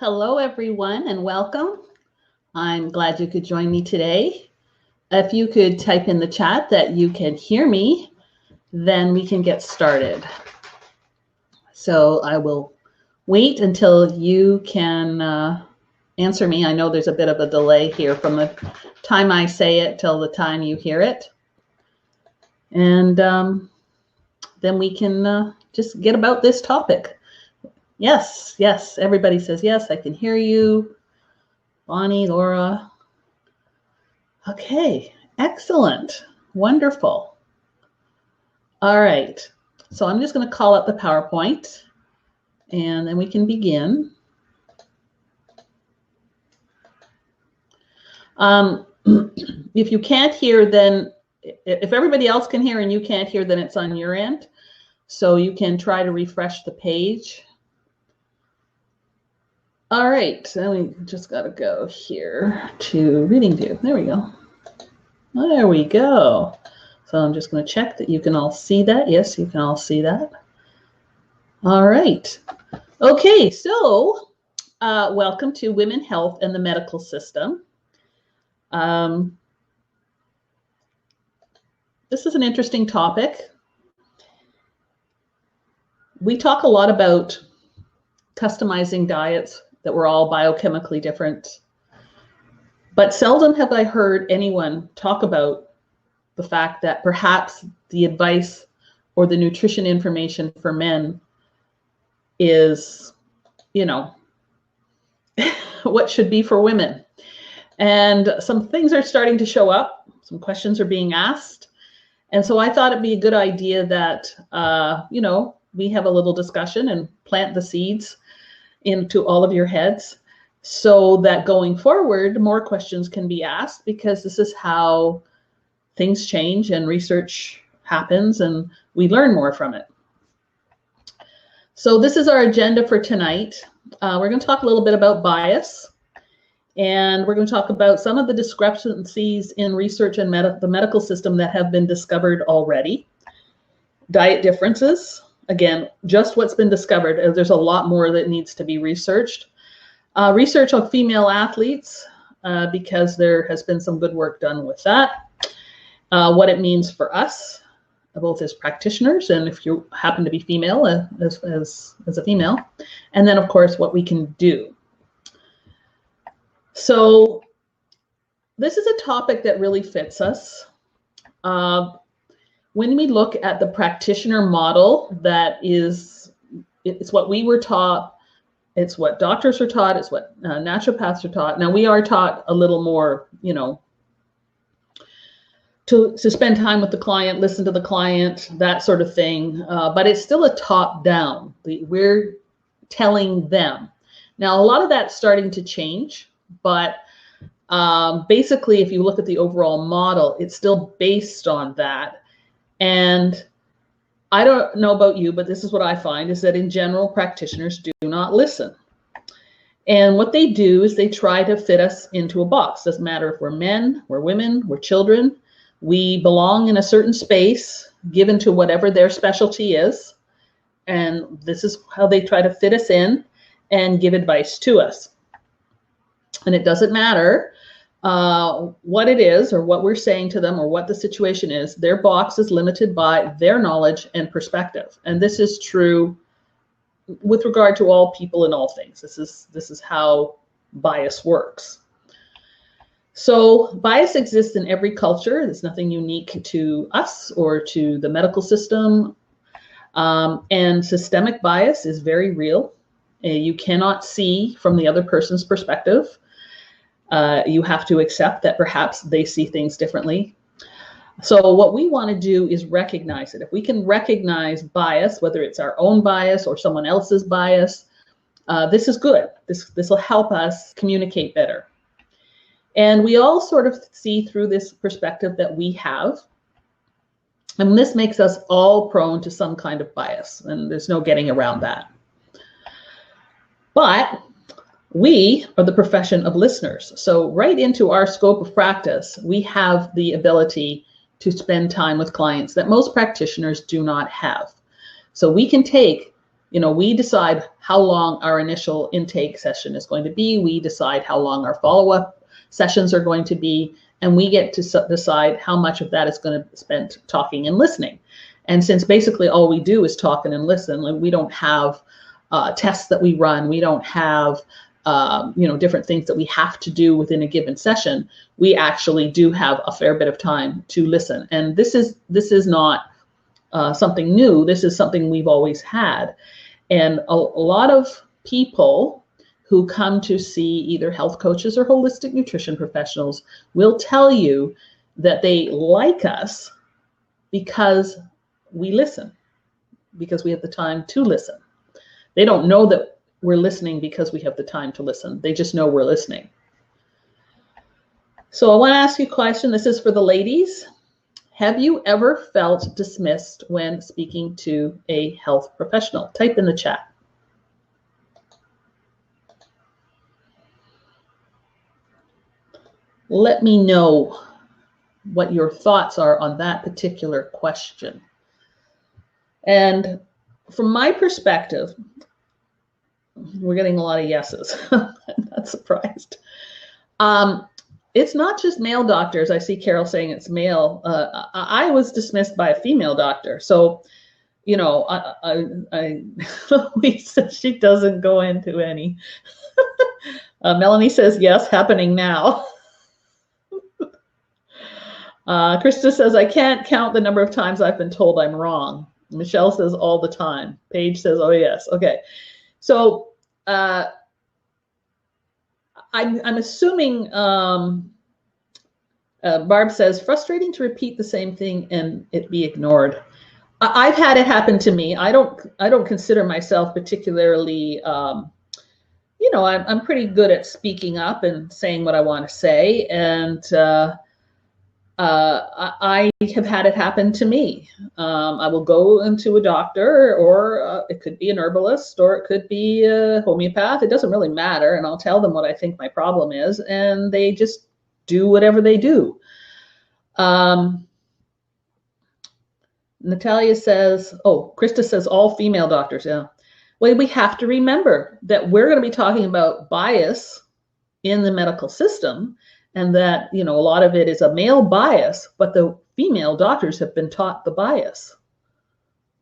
Hello, everyone, and welcome. I'm glad you could join me today. If you could type in the chat that you can hear me, then we can get started. So I will wait until you can answer me. I know there's a bit of a delay here from the time I say it till the time you hear it. And then we can just get about this topic. Yes, everybody says, yes, I can hear you. Bonnie, Laura. Okay, excellent, wonderful. All right, so I'm just going to call up the PowerPoint and then we can begin. If you can't hear, then if everybody else can hear and you can't hear, then it's on your end. So you can try to refresh the page. All right, so we just got to go here to reading view. There we go. There we go. So I'm just going to check that you can all see that. Yes, you can all see that. All right. Okay, so welcome to Women Health and the Medical System. This is an interesting topic. We talk a lot about customizing diets, that we're all biochemically different. But seldom have I heard anyone talk about the fact that perhaps the advice or the nutrition information for men is, you know, what should be for women. And some things are starting to show up. Some questions are being asked. And so I thought it'd be a good idea that, you know, we have a little discussion and plant the seeds into all of your heads so that going forward, more questions can be asked, because this is how things change and research happens and we learn more from it. So this is our agenda for tonight. We're going to talk a little bit about bias, and we're going to talk about some of the discrepancies in research and the medical system that have been discovered already. Diet differences. Again, just what's been discovered. There's a lot more that needs to be researched. Research on female athletes, because there has been some good work done with that. What it means for us, both as practitioners, and if you happen to be female, as a female. And then, of course, what we can do. So this is a topic that really fits us. When we look at the practitioner model, it's what we were taught, it's what doctors are taught, it's what naturopaths are taught. Now we are taught a little more, you know, to spend time with the client, listen to the client, that sort of thing. But it's still a top down. We're telling them. Now a lot of that's starting to change, but basically if you look at the overall model, it's still based on that. And I don't know about you, but this is what I find, is that in general, practitioners do not listen. And what they do is they try to fit us into a box. Doesn't matter if we're men, we're women, we're children. We belong in a certain space given to whatever their specialty is. And this is how they try to fit us in and give advice to us. And it doesn't matter what it is or what we're saying to them or what the situation is. Their box is limited by their knowledge and perspective. And this is true with regard to all people and all things. This is how bias works. So bias exists in every culture. There's nothing unique to us or to the medical system. And systemic bias is very real. You cannot see from the other person's perspective. You have to accept that perhaps they see things differently. So what we want to do is recognize it. If we can recognize bias, whether it's our own bias or someone else's bias, this is good. This will help us communicate better. And we all sort of see through this perspective that we have. And this makes us all prone to some kind of bias, and there's no getting around that. But we are the profession of listeners. So right into our scope of practice, we have the ability to spend time with clients that most practitioners do not have. So we can take We decide how long our initial intake session is going to be. We decide how long our follow-up sessions are going to be, and we get to decide how much of that is going to be spent talking and listening. And since basically all we do is talk and listen, like we don't have tests that we run, we don't have different things that we have to do within a given session, we actually do have a fair bit of time to listen. And this is not something new. This is something we've always had. And a lot of people who come to see either health coaches or holistic nutrition professionals will tell you that they like us because we listen, because we have the time to listen. They don't know that we're listening because we have the time to listen. They just know we're listening. So I want to ask you a question. This is for the ladies. Have you ever felt dismissed when speaking to a health professional? Type in the chat. Let me know what your thoughts are on that particular question. And from my perspective, we're getting a lot of yeses. I'm not surprised. It's not just male doctors. I see Carol saying it's male. I was dismissed by a female doctor. So, Lisa, she doesn't go into any. Melanie says, yes, happening now. Krista says, I can't count the number of times I've been told I'm wrong. Michelle says, all the time. Paige says, oh, yes. Okay. So I'm assuming Barb says, frustrating to repeat the same thing and it be ignored. I've had it happen to me. I don't consider myself particularly, I'm pretty good at speaking up and saying what I want to say. And I have had it happen to me. I will go into a doctor, or it could be an herbalist, or it could be a homeopath. It doesn't really matter. And I'll tell them what I think my problem is, and they just do whatever they do. Natalia says, Krista says all female doctors. Yeah. Well, we have to remember that we're going to be talking about bias in the medical system, and that, a lot of it is a male bias, but the female doctors have been taught the bias.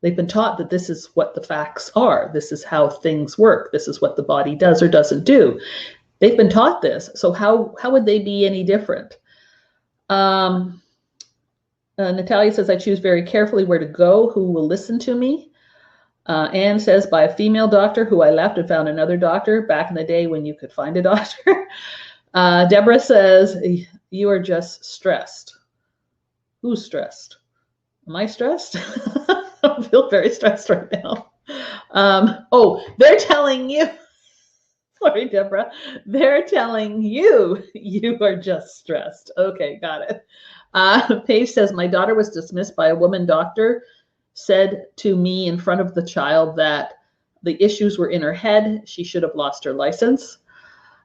They've been taught that this is what the facts are. This is how things work. This is what the body does or doesn't do. They've been taught this. So how would they be any different? Natalia says, I choose very carefully where to go, who will listen to me. Anne says, by a female doctor who I left and found another doctor back in the day when you could find a doctor. Deborah says, you are just stressed. Who's stressed? Am I stressed? I feel very stressed right now. They're telling you. Sorry, Deborah. They're telling you are just stressed. Okay, got it. Paige says, my daughter was dismissed by a woman doctor, said to me in front of the child that the issues were in her head. She should have lost her license.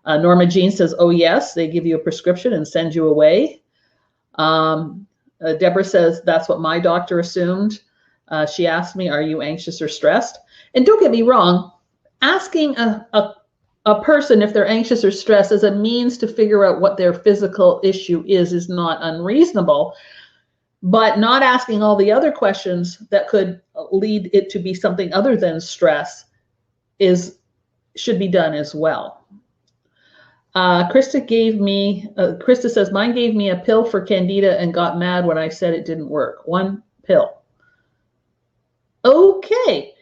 Norma Jean says, oh, yes, they give you a prescription and send you away. Deborah says, that's what my doctor assumed. She asked me, are you anxious or stressed? And don't get me wrong, asking a person if they're anxious or stressed as a means to figure out what their physical issue is not unreasonable. But not asking all the other questions that could lead it to be something other than stress should be done as well. Krista says, mine gave me a pill for candida and got mad when I said it didn't work. One pill. Okay.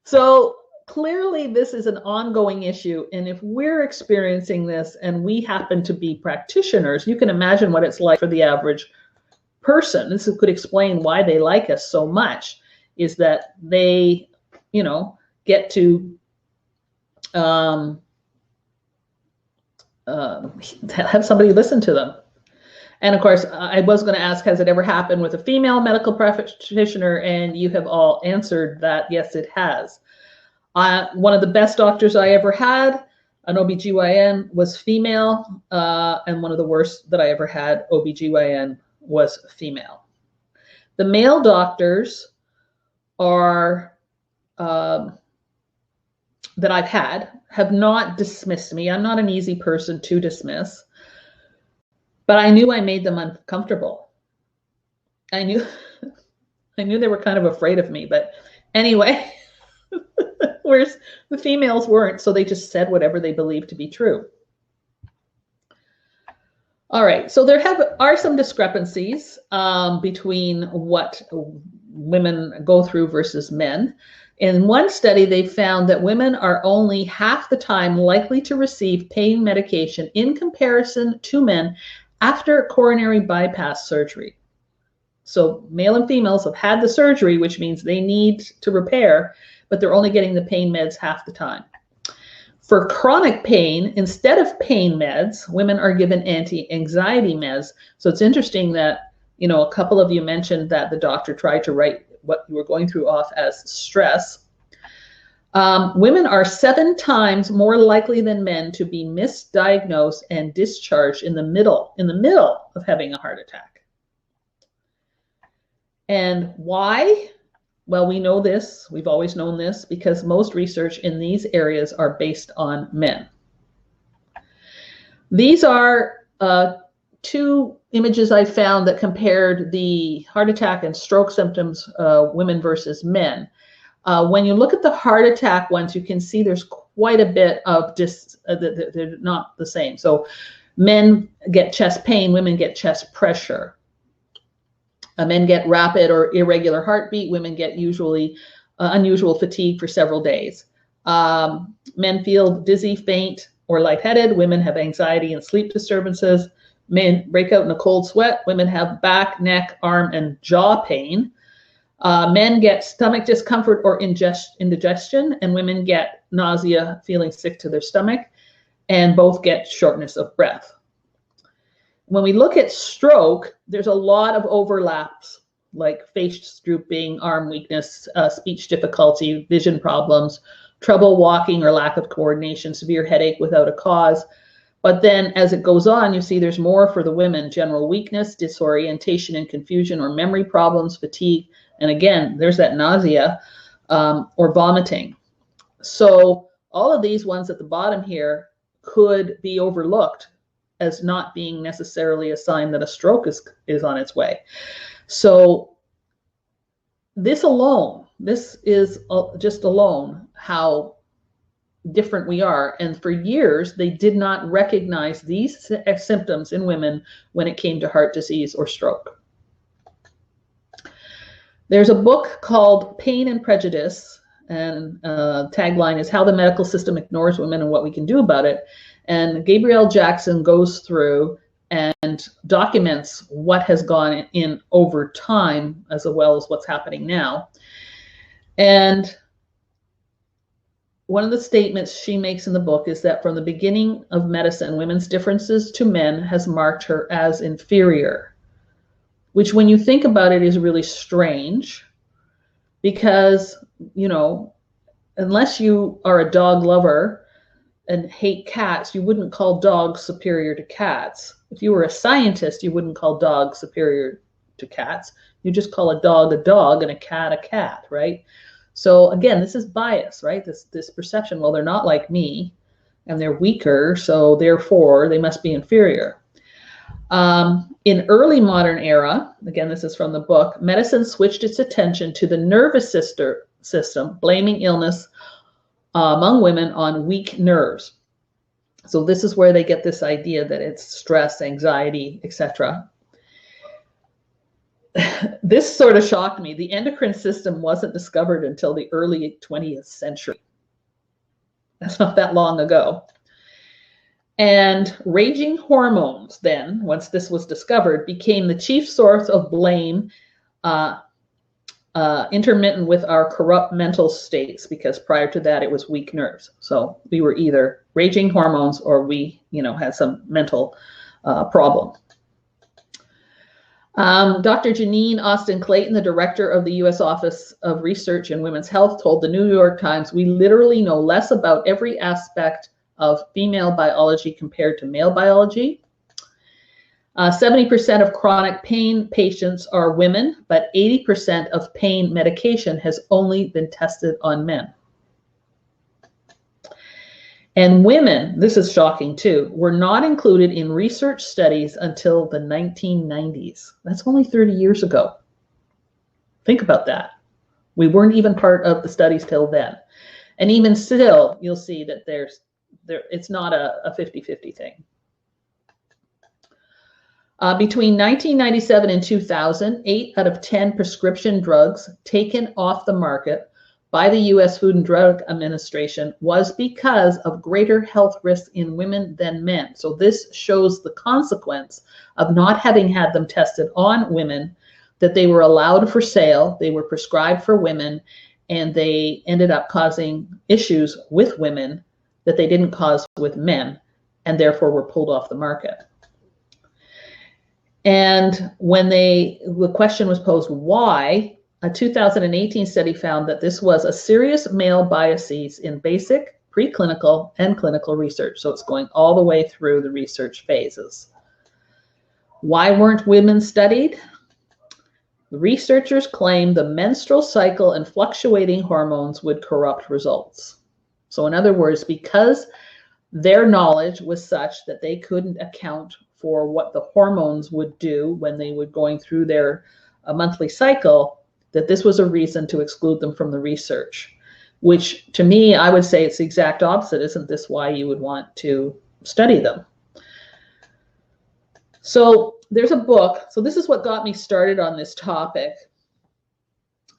So clearly this is an ongoing issue. And if we're experiencing this and we happen to be practitioners, you can imagine what it's like for the average person. This could explain why they like us so much, is that they, get to have somebody listen to them. And of course, I was going to ask, has it ever happened with a female medical practitioner? And you have all answered that, yes, it has. One of the best doctors I ever had, an OBGYN, was female. And one of the worst that I ever had, OBGYN, was female. The male doctors are that I've had have not dismissed me. I'm not an easy person to dismiss, but I knew I made them uncomfortable. I knew they were kind of afraid of me, but anyway, whereas the females weren't, so they just said whatever they believed to be true. All right, so there are some discrepancies between what women go through versus men. In one study, they found that women are only half the time likely to receive pain medication in comparison to men after coronary bypass surgery. So male and females have had the surgery, which means they need to repair, but they're only getting the pain meds half the time. For chronic pain, instead of pain meds, women are given anti-anxiety meds. So it's interesting that, you know, a couple of you mentioned that the doctor tried to write what you were going through off as stress. Women are 7 times more likely than men to be misdiagnosed and discharged in the middle of having a heart attack. And why? Well, we know this, we've always known this, because most research in these areas are based on men. These are 2 images I found that compared the heart attack and stroke symptoms, women versus men. When you look at the heart attack ones, you can see there's quite a bit of they're not the same. So men get chest pain, women get chest pressure. Men get rapid or irregular heartbeat. Women get usually unusual fatigue for several days. Men feel dizzy, faint, or lightheaded. Women have anxiety and sleep disturbances. Men break out in a cold sweat. Women have back, neck, arm, and jaw pain. Men get stomach discomfort or indigestion, and women get nausea, feeling sick to their stomach, and both get shortness of breath. When we look at stroke, there's a lot of overlaps, like face drooping, arm weakness, speech difficulty, vision problems, trouble walking or lack of coordination, severe headache without a cause. But then as it goes on, you see there's more for the women: general weakness, disorientation and confusion or memory problems, fatigue, and again, there's that nausea or vomiting. So all of these ones at the bottom here could be overlooked as not being necessarily a sign that a stroke is on its way. So this is just alone how different we are. And for years, they did not recognize these symptoms in women when it came to heart disease or stroke. There's a book called Pain and Prejudice, and tagline is How the Medical System Ignores Women and What We Can Do About It. And Gabrielle Jackson goes through and documents what has gone in over time, as well as what's happening now. And one of the statements she makes in the book is that from the beginning of medicine, women's differences to men has marked her as inferior, which when you think about it is really strange, because, you know, unless you are a dog lover and hate cats, you wouldn't call dogs superior to cats. If you were a scientist, you wouldn't call dogs superior to cats. You just call a dog and a cat, right? So again, this is bias, right? This perception, well, they're not like me and they're weaker, so therefore they must be inferior. In early modern era, again, this is from the book, medicine switched its attention to the nervous system, blaming illness among women on weak nerves. So this is where they get this idea that it's stress, anxiety, etc. This sort of shocked me. The endocrine system wasn't discovered until the early 20th century. That's not that long ago. And raging hormones then, once this was discovered, became the chief source of blame, intermittent with our corrupt mental states, because prior to that it was weak nerves. So we were either raging hormones or we, had some mental problem. Dr. Janine Austin Clayton, the director of the U.S. Office of Research in Women's Health, told the New York Times, "We literally know less about every aspect of female biology compared to male biology." 70% of chronic pain patients are women, but 80% of pain medication has only been tested on men. And women, this is shocking too, were not included in research studies until the 1990s. That's only 30 years ago. Think about that. We weren't even part of the studies till then. And even still, you'll see that it's not a 50-50 thing. Between 1997 and 2000, 8 out of 10 prescription drugs taken off the market by the U.S. Food and Drug Administration was because of greater health risks in women than men. So this shows the consequence of not having had them tested on women, that they were allowed for sale, they were prescribed for women, and they ended up causing issues with women that they didn't cause with men, and therefore were pulled off the market. And when the question was posed why, a 2018 study found that this was a serious male biases in basic, preclinical, and clinical research. So it's going all the way through the research phases. Why weren't women studied? The researchers claimed the menstrual cycle and fluctuating hormones would corrupt results. So in other words, because their knowledge was such that they couldn't account for what the hormones would do when they were going through their monthly cycle, that this was a reason to exclude them from the research, which to me, I would say it's the exact opposite. Isn't this why you would want to study them? So there's a book. So this is what got me started on this topic.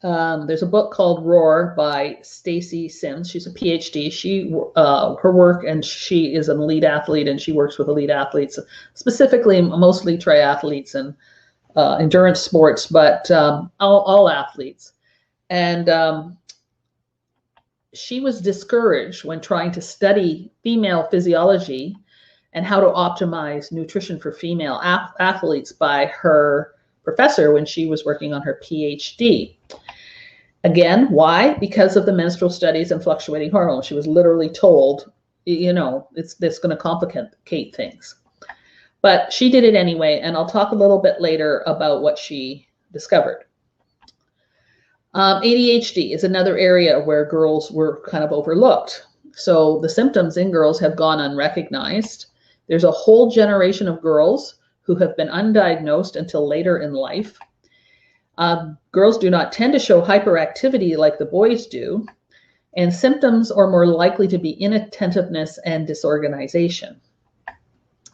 There's a book called Roar by Stacy Sims. She's a PhD. Her work, and she is an elite athlete, and she works with elite athletes, specifically mostly triathletes and endurance sports, but all athletes. And she was discouraged when trying to study female physiology and how to optimize nutrition for female athletes by her professor when she was working on her PhD. Again, why? Because of the menstrual studies and fluctuating hormones. She was literally told, you know, it's going to complicate things. But she did it anyway, and I'll talk a little bit later about what she discovered. ADHD is another area where girls were kind of overlooked. So the symptoms in girls have gone unrecognized. There's a whole generation of girls who have been undiagnosed until later in life. Girls do not tend to show hyperactivity like the boys do, and symptoms are more likely to be inattentiveness and disorganization.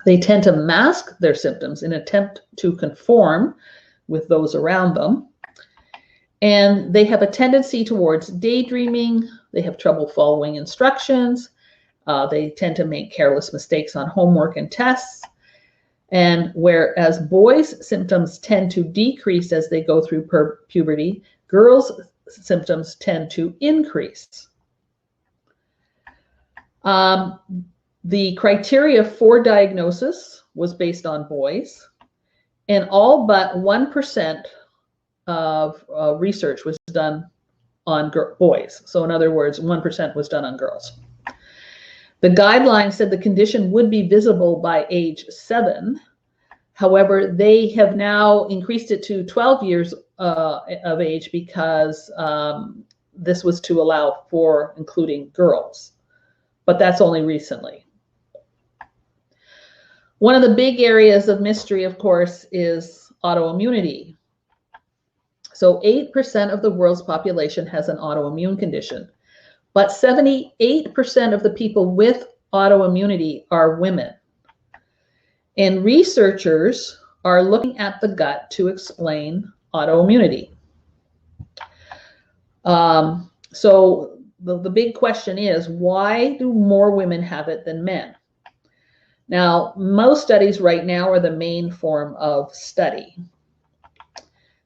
They tend to mask their symptoms in an attempt to conform with those around them. And they have a tendency towards daydreaming. They have trouble following instructions. They tend to make careless mistakes on homework and tests. And whereas boys' symptoms tend to decrease as they go through puberty, girls' symptoms tend to increase. The criteria for diagnosis was based on boys, and all but 1% of research was done on boys. So in other words, 1% was done on girls. The guidelines said the condition would be visible by age 7. However, they have now increased it to 12 years of age because this was to allow for including girls. But that's only recently. One of the big areas of mystery, of course, is autoimmunity. So 8% of the world's population has an autoimmune condition, but 78% of the people with autoimmunity are women. And researchers are looking at the gut to explain autoimmunity. So the big question is, why do more women have it than men? Now, most studies right now are the main form of study.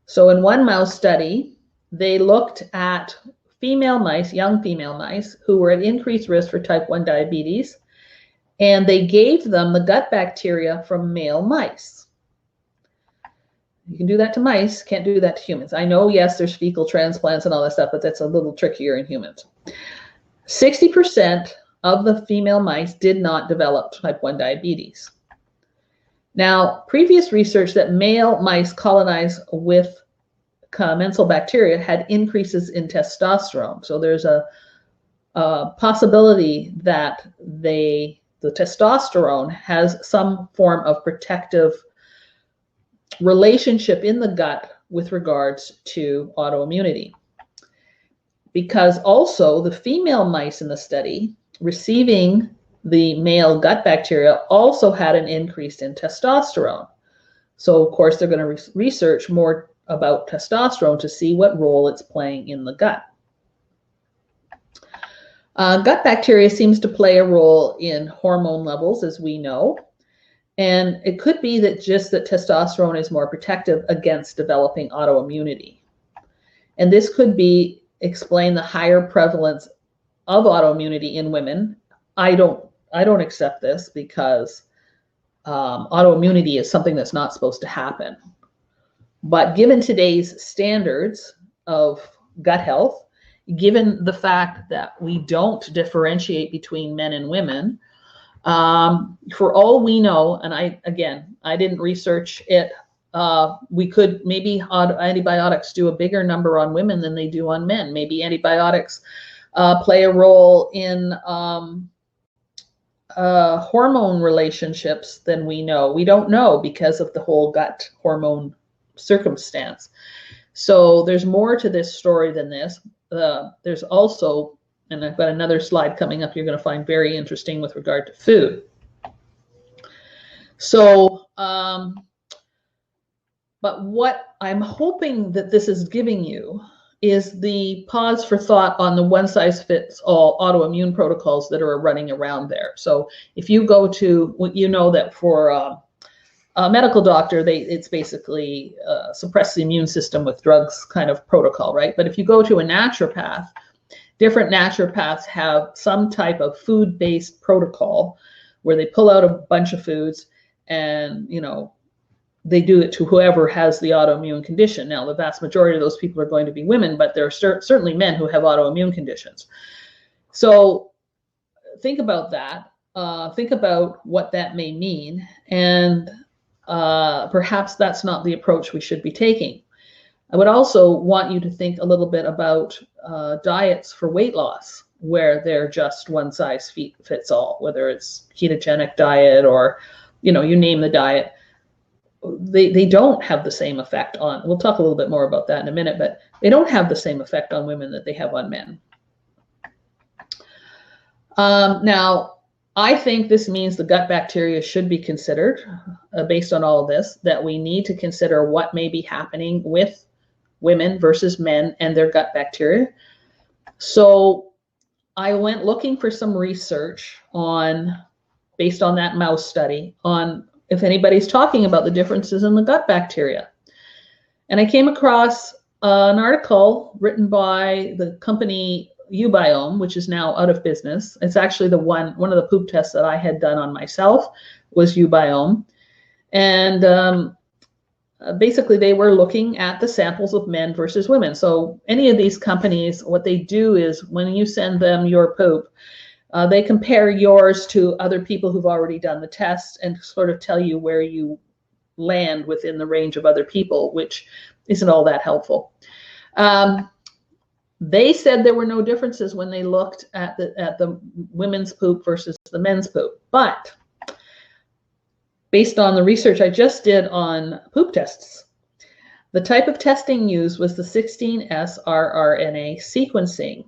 So in one mouse study, they looked at female mice, young female mice, who were at increased risk for type 1 diabetes, and they gave them the gut bacteria from male mice. You can do that to mice, can't do that to humans. I know, yes, there's fecal transplants and all that stuff, but that's a little trickier in humans. 60% of the female mice did not develop type 1 diabetes. Now, previous research that male mice colonized with commensal bacteria had increases in testosterone. So there's a possibility that the testosterone has some form of protective relationship in the gut with regards to autoimmunity. Because also the female mice in the study receiving the male gut bacteria also had an increase in testosterone. So of course they're going to research more about testosterone to see what role it's playing in the gut. Gut bacteria seems to play a role in hormone levels, as we know. And it could be that just that testosterone is more protective against developing autoimmunity. And this could be explain the higher prevalence of autoimmunity in women. I don't accept this because autoimmunity is something that's not supposed to happen. But given today's standards of gut health, given the fact that we don't differentiate between men and women, for all we know, and I didn't research it, we could maybe antibiotics do a bigger number on women than they do on men. Maybe antibiotics play a role in hormone relationships than we know. We don't know because of the whole gut hormone circumstance. So there's more to this story than this. There's also, and I've got another slide coming up you're going to find very interesting with regard to food. So, but what I'm hoping that this is giving you is the pause for thought on the one-size-fits-all autoimmune protocols that are running around there. So if you go to, you know that for a medical doctor, it's basically suppress the immune system with drugs kind of protocol, right? But if you go to a naturopath, different naturopaths have some type of food-based protocol where they pull out a bunch of foods and, you know, they do it to whoever has the autoimmune condition. Now, the vast majority of those people are going to be women, but there are certainly men who have autoimmune conditions. So think about that. Think about what that may mean. And perhaps that's not the approach we should be taking. I would also want you to think a little bit about diets for weight loss, where they're just one size fits all, whether it's ketogenic diet or, you know, you name the diet. They don't have the same effect on, we'll talk a little bit more about that in a minute, but they don't have the same effect on women that they have on men. Now, I think this means the gut bacteria should be considered based on all of this, that we need to consider what may be happening with women versus men and their gut bacteria. So I went looking for some research based on that mouse study, on if anybody's talking about the differences in the gut bacteria. And I came across an article written by the company Ubiome, which is now out of business. It's actually one of the poop tests that I had done on myself was Ubiome. And basically they were looking at the samples of men versus women. So any of these companies, what they do is when you send them your poop, they compare yours to other people who've already done the test and sort of tell you where you land within the range of other people, which isn't all that helpful. They said there were no differences when they looked at the women's poop versus the men's poop. But based on the research I just did on poop tests, the type of testing used was the 16S rRNA sequencing.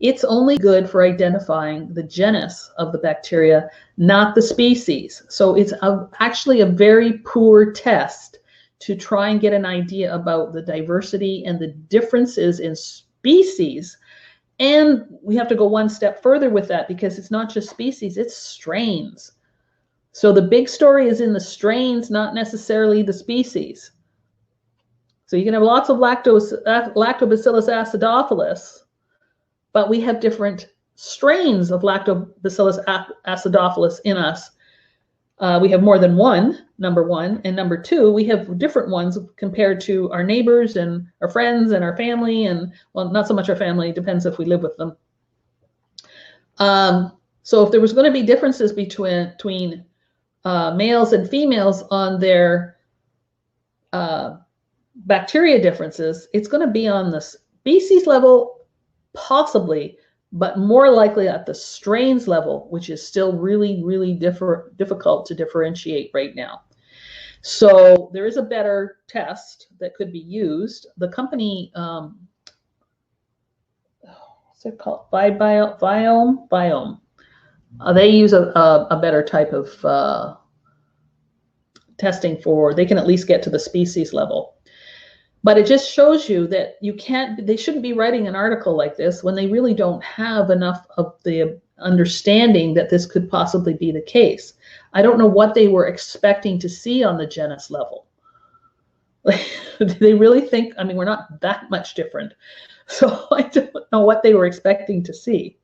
It's only good for identifying the genus of the bacteria, not the species. So it's actually a very poor test to try and get an idea about the diversity and the differences in species. And we have to go one step further with that because it's not just species, it's strains. So the big story is in the strains, not necessarily the species. So you can have lots of Lactobacillus acidophilus, but we have different strains of Lactobacillus acidophilus in us. We have more than one, number one. And number two, we have different ones compared to our neighbors and our friends and our family. And, well, not so much our family, it depends if we live with them. So if there was going to be differences between males and females on their bacteria differences, it's going to be on the species level, possibly, but more likely at the strains level, which is still really, really difficult to differentiate right now. So there is a better test that could be used. The company, what's it called? Viome. They use a better type of testing for, they can at least get to the species level. But it just shows you that they shouldn't be writing an article like this when they really don't have enough of the understanding that this could possibly be the case. I don't know what they were expecting to see on the genus level. Do they really think, I mean, we're not that much different. So I don't know what they were expecting to see.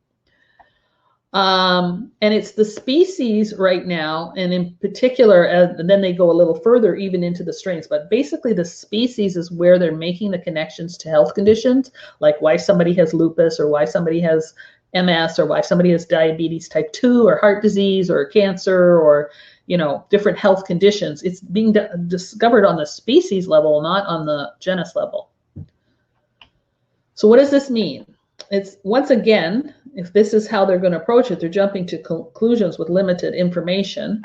And it's the species right now, and in particular, and then they go a little further even into the strains, but basically the species is where they're making the connections to health conditions, like why somebody has lupus or why somebody has MS or why somebody has diabetes type 2 or heart disease or cancer or, you know, different health conditions. It's being discovered on the species level, not on the genus level. So what does this mean? It's, once again, if this is how they're going to approach it, they're jumping to conclusions with limited information.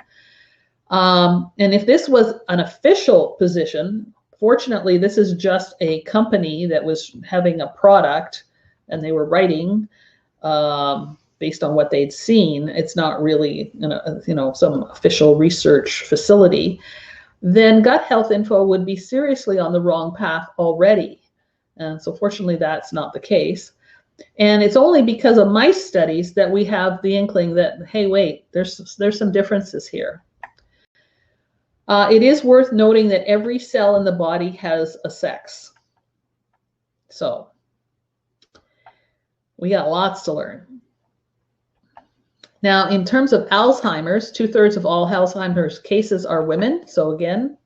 And if this was an official position, fortunately, this is just a company that was having a product and they were writing based on what they'd seen. It's not really, you know, some official research facility. Then Gut Health Info would be seriously on the wrong path already. And so fortunately, that's not the case. And it's only because of mice studies that we have the inkling that, hey, wait, there's some differences here. It is worth noting that every cell in the body has a sex. So we got lots to learn. Now, in terms of Alzheimer's, 2/3 of all Alzheimer's cases are women. So again,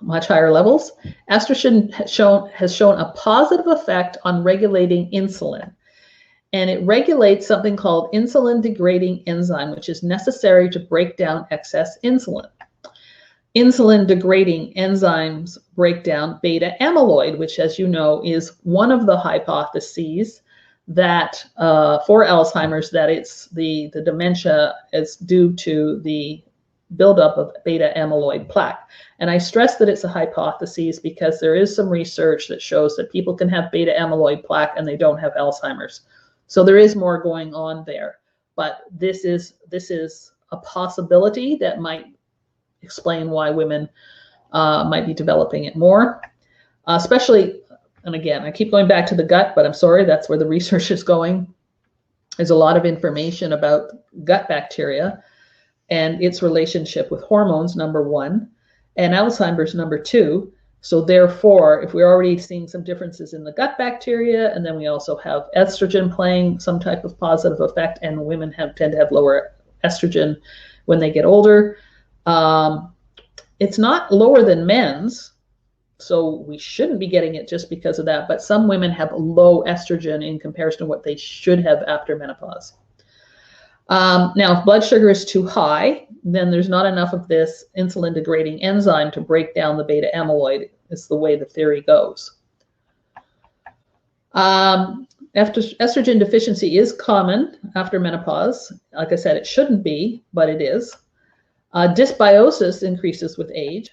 much higher levels. Estrogen has shown a positive effect on regulating insulin. And it regulates something called insulin-degrading enzyme, which is necessary to break down excess insulin. Insulin-degrading enzymes break down beta amyloid, which, as you know, is one of the hypotheses that for Alzheimer's, that it's the dementia is due to the buildup of beta amyloid plaque. And I stress that it's a hypothesis because there is some research that shows that people can have beta amyloid plaque and they don't have Alzheimer's. So there is more going on there. But this is a possibility that might explain why women might be developing it more, especially, and again, I keep going back to the gut, but I'm sorry, that's where the research is going. There's a lot of information about gut bacteria and its relationship with hormones, number one, and Alzheimer's, number two. So therefore, if we're already seeing some differences in the gut bacteria, and then we also have estrogen playing some type of positive effect, and women tend to have lower estrogen when they get older. It's not lower than men's, so we shouldn't be getting it just because of that, but some women have low estrogen in comparison to what they should have after menopause. Now, if blood sugar is too high, then there's not enough of this insulin-degrading enzyme to break down the beta amyloid, is the way the theory goes. Estrogen deficiency is common after menopause. Like I said, it shouldn't be, but it is. Dysbiosis increases with age.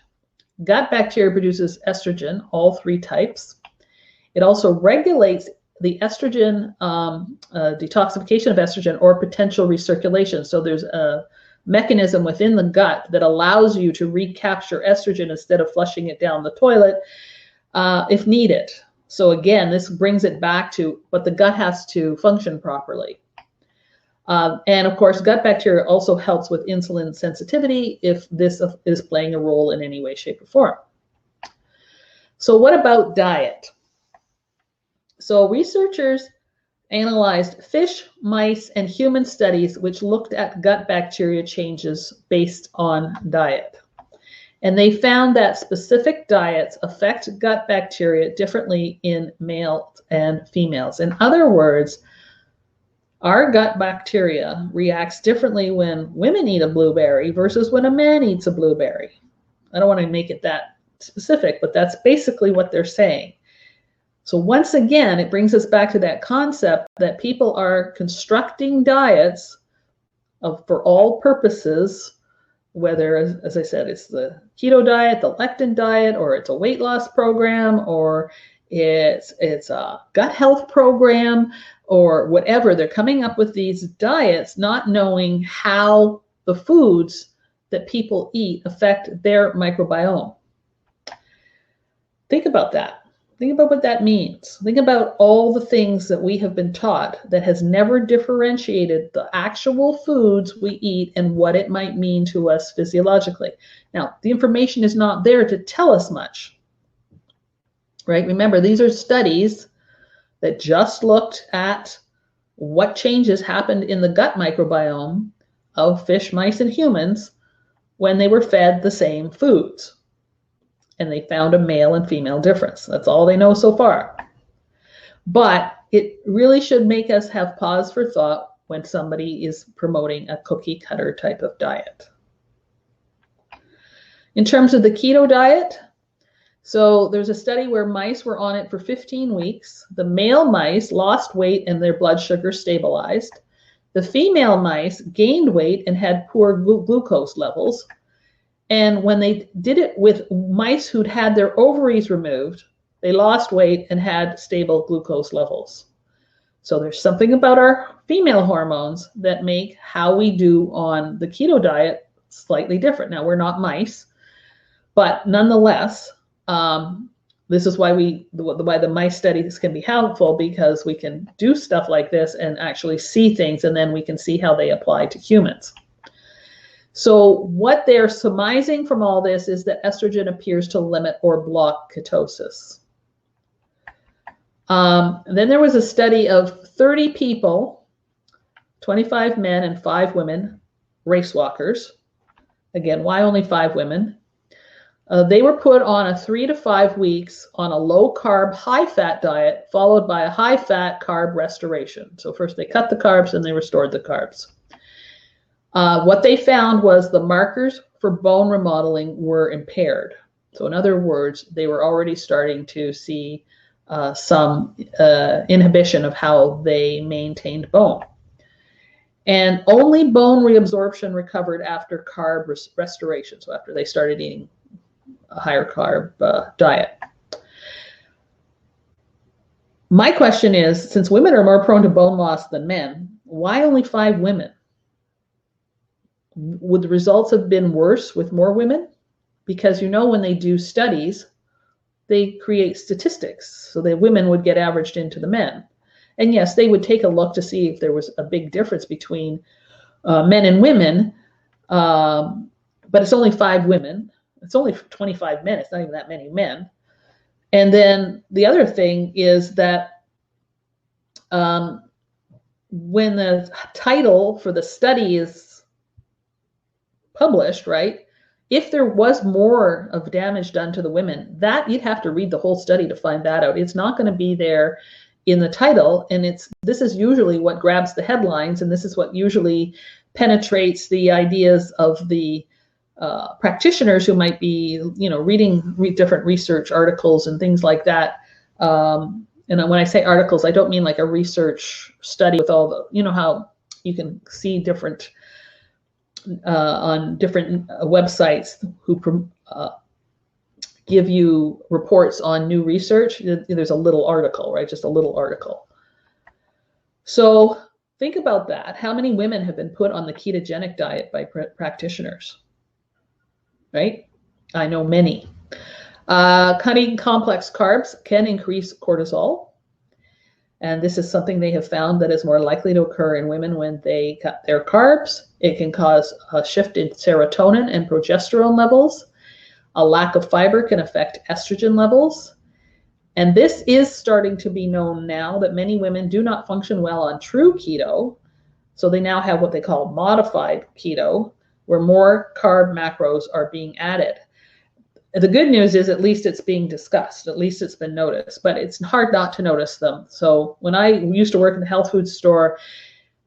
Gut bacteria produces estrogen, all three types. It also regulates the estrogen, detoxification of estrogen or potential recirculation. So there's a mechanism within the gut that allows you to recapture estrogen instead of flushing it down the toilet if needed. So again, this brings it back to, but the gut has to function properly. And of course, gut bacteria also helps with insulin sensitivity if this is playing a role in any way, shape, or form. So what about diet? So researchers analyzed fish, mice, and human studies which looked at gut bacteria changes based on diet. And they found that specific diets affect gut bacteria differently in males and females. In other words, Our gut bacteria reacts differently when women eat a blueberry versus when a man eats a blueberry. I don't want to make it that specific, but that's basically what they're saying. So once again, it brings us back to that concept that people are constructing diets for all purposes, whether, as I said, it's the keto diet, the lectin diet, or it's a weight loss program, or it's a gut health program, or whatever. They're coming up with these diets not knowing how the foods that people eat affect their microbiome. Think about that. Think about what that means. Think about all the things that we have been taught that has never differentiated the actual foods we eat and what it might mean to us physiologically. Now, the information is not there to tell us much, right? Remember, these are studies that just looked at what changes happened in the gut microbiome of fish, mice, and humans when they were fed the same foods. And they found a male and female difference. That's all they know so far. But it really should make us have pause for thought when somebody is promoting a cookie cutter type of diet. In terms of the keto diet, so there's a study where mice were on it for 15 weeks. The male mice lost weight and their blood sugar stabilized. The female mice gained weight and had poor glucose levels. And when they did it with mice who'd had their ovaries removed, they lost weight and had stable glucose levels. So there's something about our female hormones that make how we do on the keto diet slightly different. Now, we're not mice, but nonetheless, this is why the mice studies can be helpful, because we can do stuff like this and actually see things, and then we can see how they apply to humans. So what they're surmising from all this is that estrogen appears to limit or block ketosis. Then there was a study of 30 people, 25 men and 5 women, race walkers. Again, why only 5 women? They were put on a 3 to 5 weeks on a low-carb, high-fat diet, followed by a high-fat carb restoration. So first they cut the carbs and they restored the carbs. What they found was the markers for bone remodeling were impaired. So in other words, they were already starting to see some inhibition of how they maintained bone. And only bone reabsorption recovered after carb restoration, so after they started eating a higher carb diet. My question is, since women are more prone to bone loss than men, why only 5 women? Would the results have been worse with more women? Because when they do studies, they create statistics. So the women would get averaged into the men. And yes, they would take a look to see if there was a big difference between men and women, but it's only 5 women. It's only 25 men. It's not even that many men. And then the other thing is that when the title for the study is published, right? If there was more of damage done to the women, that you'd have to read the whole study to find that out. It's not going to be there in the title, and this is usually what grabs the headlines, and this is what usually penetrates the ideas of the practitioners who might be, reading different research articles and things like that. And when I say articles, I don't mean like a research study with all the, how you can see different on different websites who give you reports on new research. There's a little article, right? Just a little article. So think about that. How many women have been put on the ketogenic diet by practitioners, right? I know many. Cutting complex carbs can increase cortisol. And this is something they have found that is more likely to occur in women when they cut their carbs. It can cause a shift in serotonin and progesterone levels. A lack of fiber can affect estrogen levels. And this is starting to be known now that many women do not function well on true keto. So they now have what they call modified keto, where more carb macros are being added. The good news is at least it's being discussed, at least it's been noticed, but it's hard not to notice them. So when I used to work in the health food store,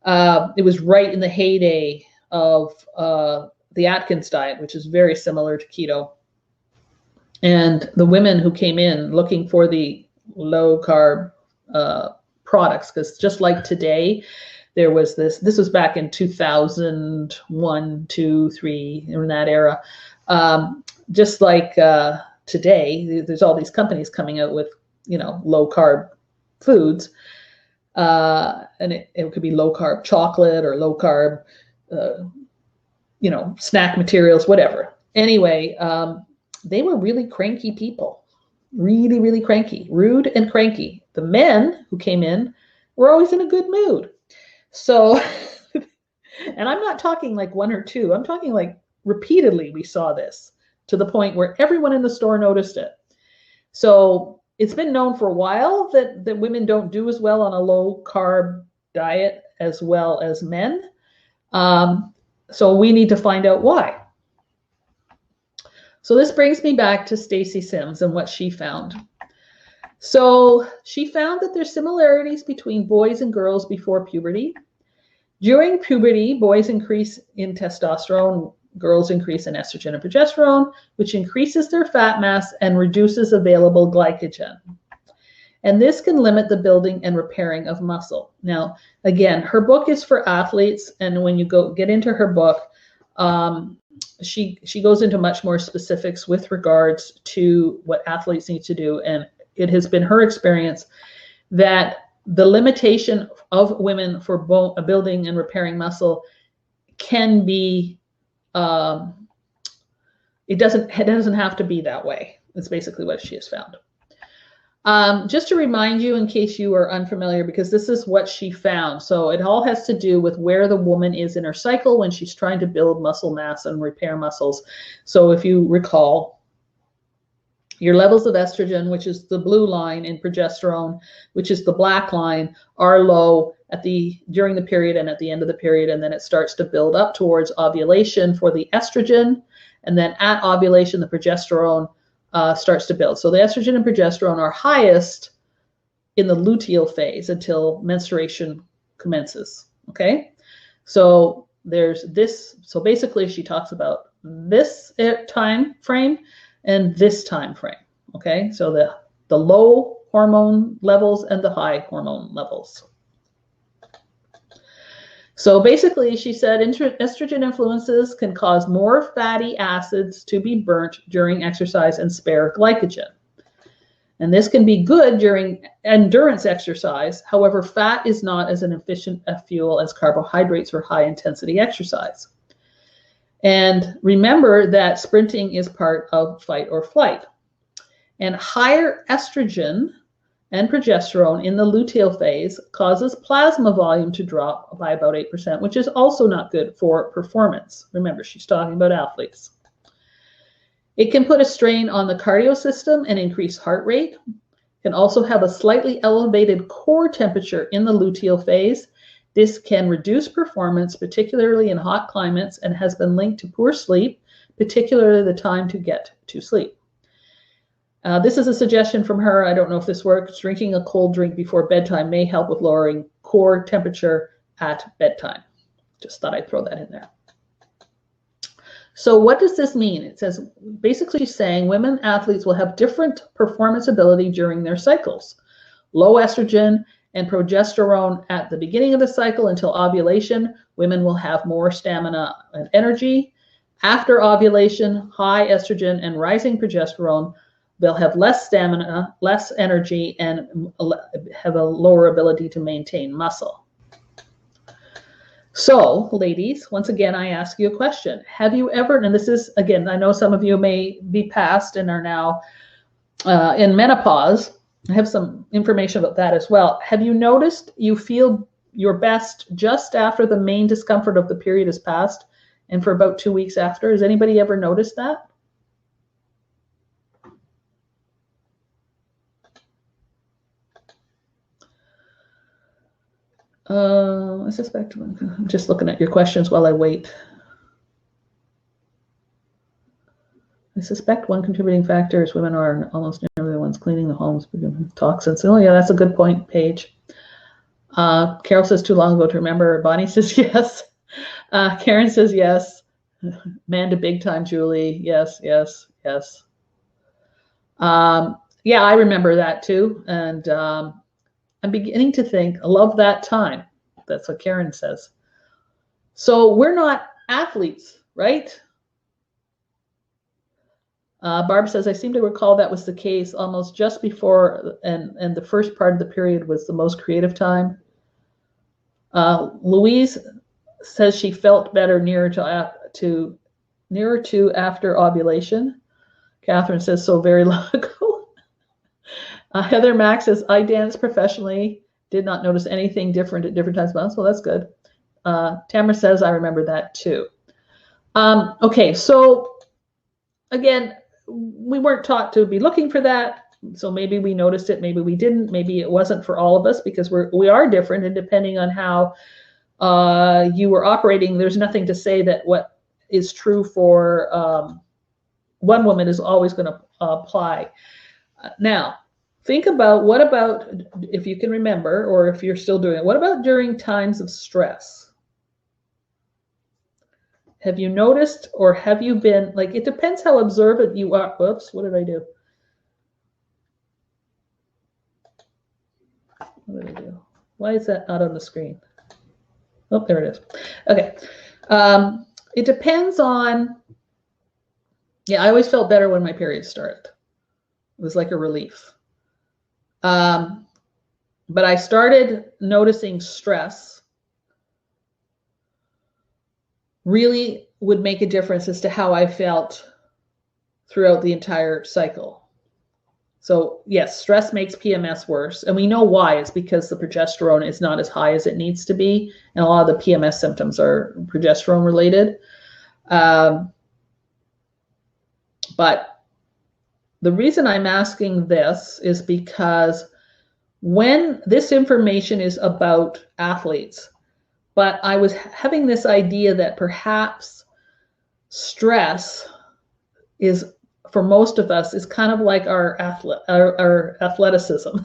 It was right in the heyday of the Atkins diet, which is very similar to keto. And the women who came in looking for the low carb products, because just like today, there was this was back in 2001, 2, 3, in that era. Just like today, there's all these companies coming out with, low carb foods. And it could be low carb chocolate or low carb, snack materials, whatever. Anyway, they were really cranky people, really, really cranky, rude and cranky. The men who came in were always in a good mood. So, and I'm not talking like one or two, I'm talking like repeatedly we saw this, to the point where everyone in the store noticed it. So it's been known for a while that women don't do as well on a low carb diet as well as men. So we need to find out why. So this brings me back to Stacy Sims and what she found. So she found that there's similarities between boys and girls before puberty. During puberty, boys increase in testosterone, girls increase in estrogen and progesterone, which increases their fat mass and reduces available glycogen. And this can limit the building and repairing of muscle. Now, again, her book is for athletes, and when you get into her book, she goes into much more specifics with regards to what athletes need to do. And it has been her experience that the limitation of women for building and repairing muscle can be, it doesn't have to be that way. That's basically what she has found. Just to remind you, in case you are unfamiliar, because this is what she found. So it all has to do with where the woman is in her cycle when she's trying to build muscle mass and repair muscles. So if you recall, your levels of estrogen, which is the blue line, and progesterone, which is the black line, are low during the period and at the end of the period, and then it starts to build up towards ovulation for the estrogen, and then at ovulation the progesterone starts to build. So the estrogen and progesterone are highest in the luteal phase until menstruation commences. Okay, so there's this. So basically, she talks about this time frame and this time frame. Okay, so the low hormone levels and the high hormone levels. So basically, she said estrogen influences can cause more fatty acids to be burnt during exercise and spare glycogen. And this can be good during endurance exercise. However, fat is not as an efficient a fuel as carbohydrates for high intensity exercise. And remember that sprinting is part of fight or flight. And higher estrogen and progesterone in the luteal phase causes plasma volume to drop by about 8%, which is also not good for performance. Remember, she's talking about athletes. It can put a strain on the cardio system and increase heart rate. It can also have a slightly elevated core temperature in the luteal phase. This can reduce performance, particularly in hot climates, and has been linked to poor sleep, particularly the time to get to sleep. This is a suggestion from her. I don't know if this works. Drinking a cold drink before bedtime may help with lowering core temperature at bedtime. Just thought I'd throw that in there. So what does this mean? It says basically saying women athletes will have different performance ability during their cycles. Low estrogen and progesterone at the beginning of the cycle until ovulation, women will have more stamina and energy. After ovulation, high estrogen and rising progesterone, they'll have less stamina, less energy, and have a lower ability to maintain muscle. So, ladies, once again, I ask you a question. Have you ever, and this is, again, I know some of you may be past and are now in menopause. I have some information about that as well. Have you noticed you feel your best just after the main discomfort of the period has passed and for about 2 weeks after? Has anybody ever noticed that? I suspect, I'm just looking at your questions while I wait. I suspect one contributing factor is women are almost nearly the ones cleaning the homes with toxins. Oh yeah, that's a good point, Paige. Carol says too long ago to remember. Bonnie says yes. Karen says yes. Amanda, big time, Julie. Yes, yes, yes. Yeah, I remember that too. And I'm beginning to think, I love that time. That's what Karen says. So we're not athletes, right? Barb says, I seem to recall that was the case almost just before, and the first part of the period was the most creative time. Louise says she felt better nearer to after ovulation. Catherine says, so very long ago. Heather Mack says, I danced professionally, did not notice anything different at different times of months. Well, that's good. Tamara says, I remember that too. Okay, so again, we weren't taught to be looking for that. So maybe we noticed it, maybe we didn't, maybe it wasn't for all of us because we are different, and depending on how you were operating, there's nothing to say that what is true for one woman is always going to apply. Now, think about what about, if you can remember, or if you're still doing it, what about during times of stress? Have you noticed, or have you been, like, it depends how observant you are. Whoops, what did I do? What did I do? Why is that not on the screen? Oh, there it is. Okay. It depends on, yeah, I always felt better when my period started. It was like a relief. But I started noticing stress really would make a difference as to how I felt throughout the entire cycle. So yes, stress makes PMS worse. And we know why. It's because the progesterone is not as high as it needs to be. And a lot of the PMS symptoms are progesterone related. But the reason I'm asking this is because when this information is about athletes, but I was having this idea that perhaps stress is, for most of us, is kind of like our athleticism.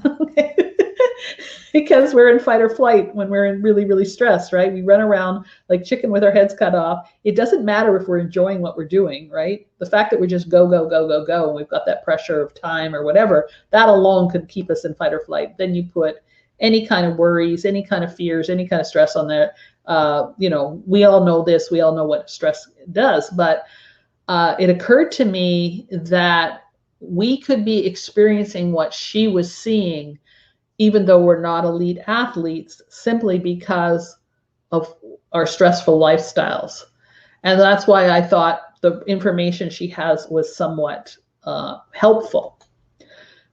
Because we're in fight or flight when we're in really, really stressed, right? We run around like chicken with our heads cut off. It doesn't matter if we're enjoying what we're doing, right? The fact that we're just go, go, go, go, go, and we've got that pressure of time or whatever, that alone could keep us in fight or flight. Then you put any kind of worries, any kind of fears, any kind of stress on there. We all know this. We all know what stress does. But it occurred to me that we could be experiencing what she was seeing, even though we're not elite athletes, simply because of our stressful lifestyles. And that's why I thought the information she has was somewhat helpful,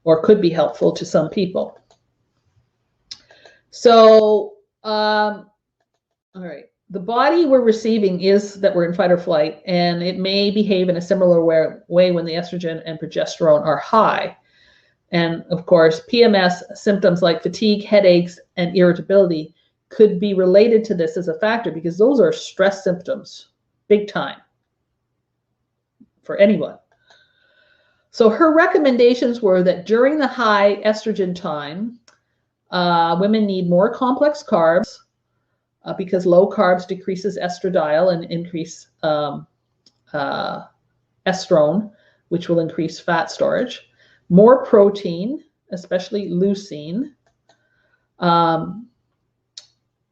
or could be helpful to some people. So, all right. The body we're receiving is that we're in fight or flight, and it may behave in a similar way when the estrogen and progesterone are high. And of course, PMS symptoms like fatigue, headaches, and irritability could be related to this as a factor, because those are stress symptoms, big time, for anyone. So her recommendations were that during the high estrogen time, women need more complex carbs, because low carbs decreases estradiol and increase estrone, which will increase fat storage. More protein, especially leucine.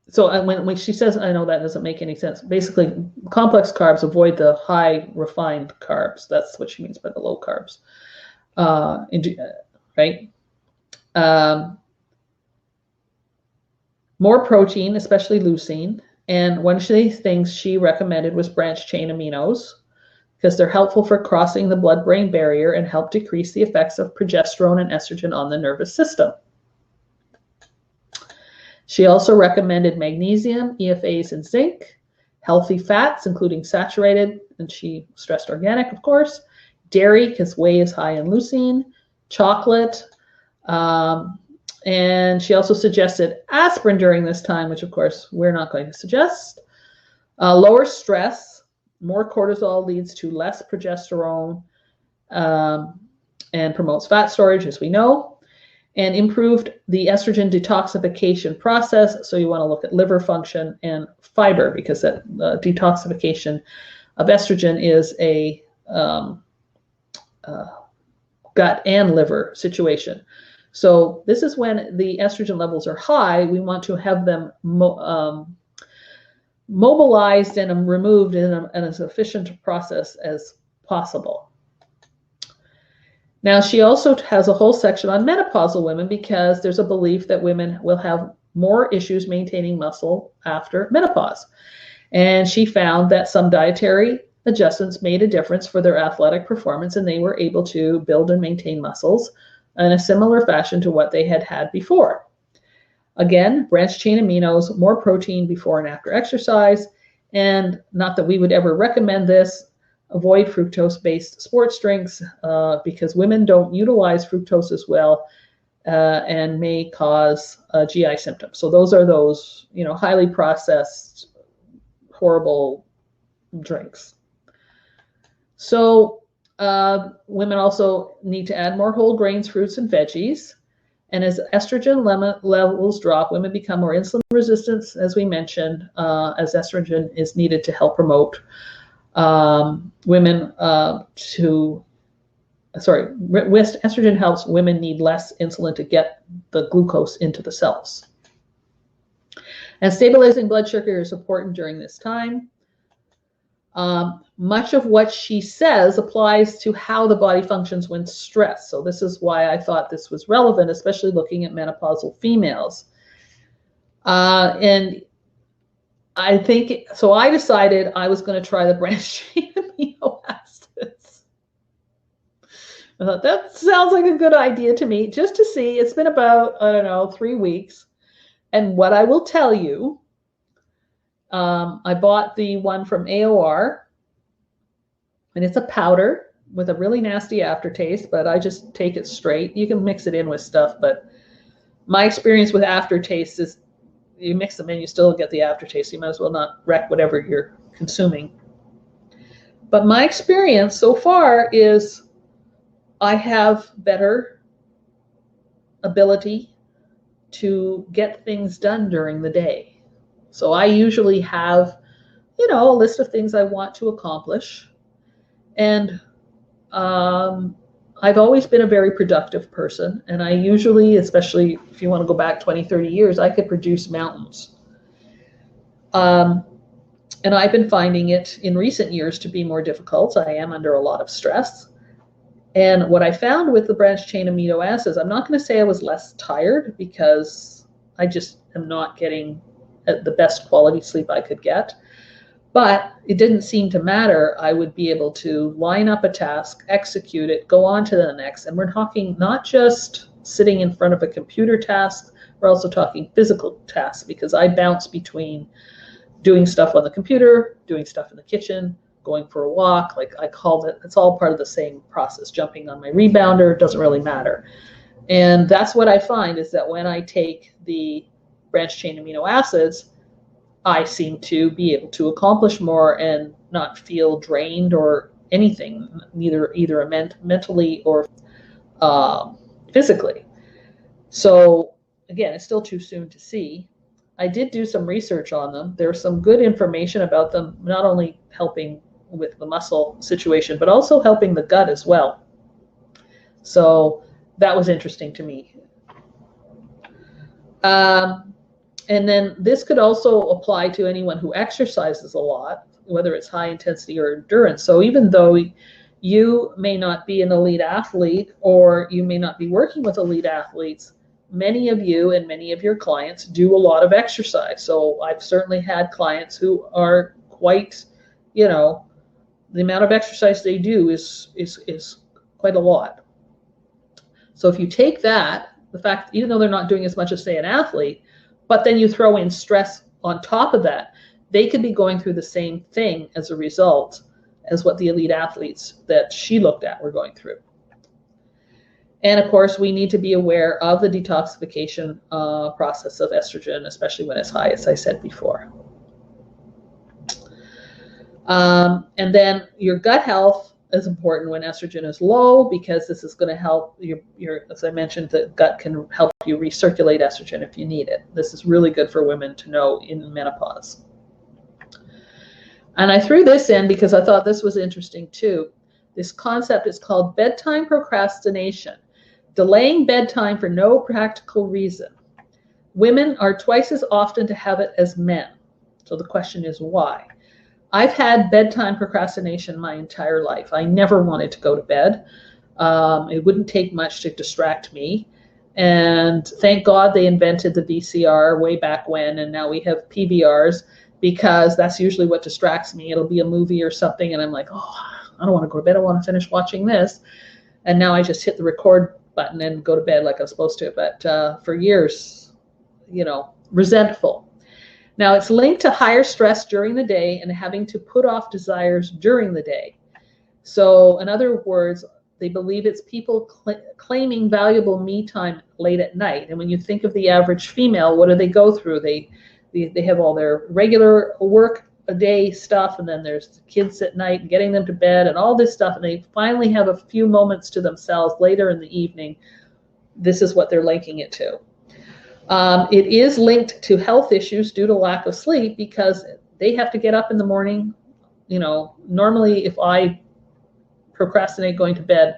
So when she says, I know that doesn't make any sense. Basically, complex carbs avoid the high refined carbs. That's what she means by the low carbs, right? More protein, especially leucine. And one of the things she recommended was branched chain aminos, because they're helpful for crossing the blood-brain barrier and help decrease the effects of progesterone and estrogen on the nervous system. She also recommended magnesium, EFAs, and zinc, healthy fats, including saturated, and she stressed organic, of course, dairy, because whey is high in leucine, chocolate, and she also suggested aspirin during this time, which of course we're not going to suggest. Lower stress. More cortisol leads to less progesterone and promotes fat storage, as we know. and improved the estrogen detoxification process. So you want to look at liver function and fiber, because that detoxification of estrogen is a gut and liver situation. So this is when the estrogen levels are high. We want to have them mobilized and removed in as efficient process as possible. Now, she also has a whole section on menopausal women, because there's a belief that women will have more issues maintaining muscle after menopause. And she found that some dietary adjustments made a difference for their athletic performance, and they were able to build and maintain muscles in a similar fashion to what they had had before. Again, branched chain aminos, more protein before and after exercise, and not that we would ever recommend this. Avoid fructose-based sports drinks because women don't utilize fructose as well and may cause GI symptoms. So those are those, highly processed, horrible drinks. So women also need to add more whole grains, fruits, and veggies. And as estrogen levels drop, women become more insulin resistant, as we mentioned, as estrogen is needed to help promote estrogen helps women need less insulin to get the glucose into the cells. And stabilizing blood sugar is important during this time. Much of what she says applies to how the body functions when stressed. So this is why I thought this was relevant, especially looking at menopausal females. And I think, so I decided I was going to try the branched chain amino acids. I thought that sounds like a good idea to me, just to see. It's been about, 3 weeks. And what I will tell you, I bought the one from AOR, and it's a powder with a really nasty aftertaste, but I just take it straight. You can mix it in with stuff, but my experience with aftertaste is you mix them in, you still get the aftertaste. You might as well not wreck whatever you're consuming. But my experience so far is I have better ability to get things done during the day. So I usually have, a list of things I want to accomplish. And I've always been a very productive person, and I usually, especially if you want to go back 20, 30 years, I could produce mountains. And I've been finding it in recent years to be more difficult. I am under a lot of stress. And what I found with the branched chain amino acids, I'm not going to say I was less tired, because I just am not getting the best quality sleep I could get. But it didn't seem to matter. I would be able to line up a task, execute it, go on to the next. And we're talking not just sitting in front of a computer task, we're also talking physical tasks, because I bounce between doing stuff on the computer, doing stuff in the kitchen, going for a walk. Like I call it, it's all part of the same process. Jumping on my rebounder, doesn't really matter. And that's what I find, is that when I take the branched chain amino acids, I seem to be able to accomplish more and not feel drained or anything, either mentally or physically. So again, it's still too soon to see. I did do some research on them. There's some good information about them, not only helping with the muscle situation, but also helping the gut as well. So that was interesting to me. And then this could also apply to anyone who exercises a lot, whether it's high intensity or endurance. So even though you may not be an elite athlete, or you may not be working with elite athletes, many of you and many of your clients do a lot of exercise. So I've certainly had clients who are quite, the amount of exercise they do is quite a lot. So if you take that, the fact, even though they're not doing as much as, say, an athlete, but then you throw in stress on top of that, they could be going through the same thing as a result as what the elite athletes that she looked at were going through. And of course, we need to be aware of the detoxification process of estrogen, especially when it's high, as I said before. And then your gut health is important when estrogen is low, because this is going to help your, as I mentioned, the gut can help you recirculate estrogen if you need it. This is really good for women to know in menopause. And I threw this in because I thought this was interesting too. This concept is called bedtime procrastination, delaying bedtime for no practical reason. Women are twice as often to have it as men. So the question is why? I've had bedtime procrastination my entire life. I never wanted to go to bed. It wouldn't take much to distract me. And thank God they invented the VCR way back when, and now we have PVRs, because that's usually what distracts me. It'll be a movie or something, and I'm like, oh, I don't want to go to bed. I want to finish watching this. And now I just hit the record button and go to bed like I'm supposed to. But for years, resentful. Now, it's linked to higher stress during the day and having to put off desires during the day. So, in other words, they believe it's people claiming valuable me time late at night. And when you think of the average female, what do they go through? They have all their regular work a day stuff, and then there's the kids at night and getting them to bed and all this stuff, and they finally have a few moments to themselves later in the evening. This is what they're linking it to. It is linked to health issues due to lack of sleep, because they have to get up in the morning. Normally if I procrastinate going to bed,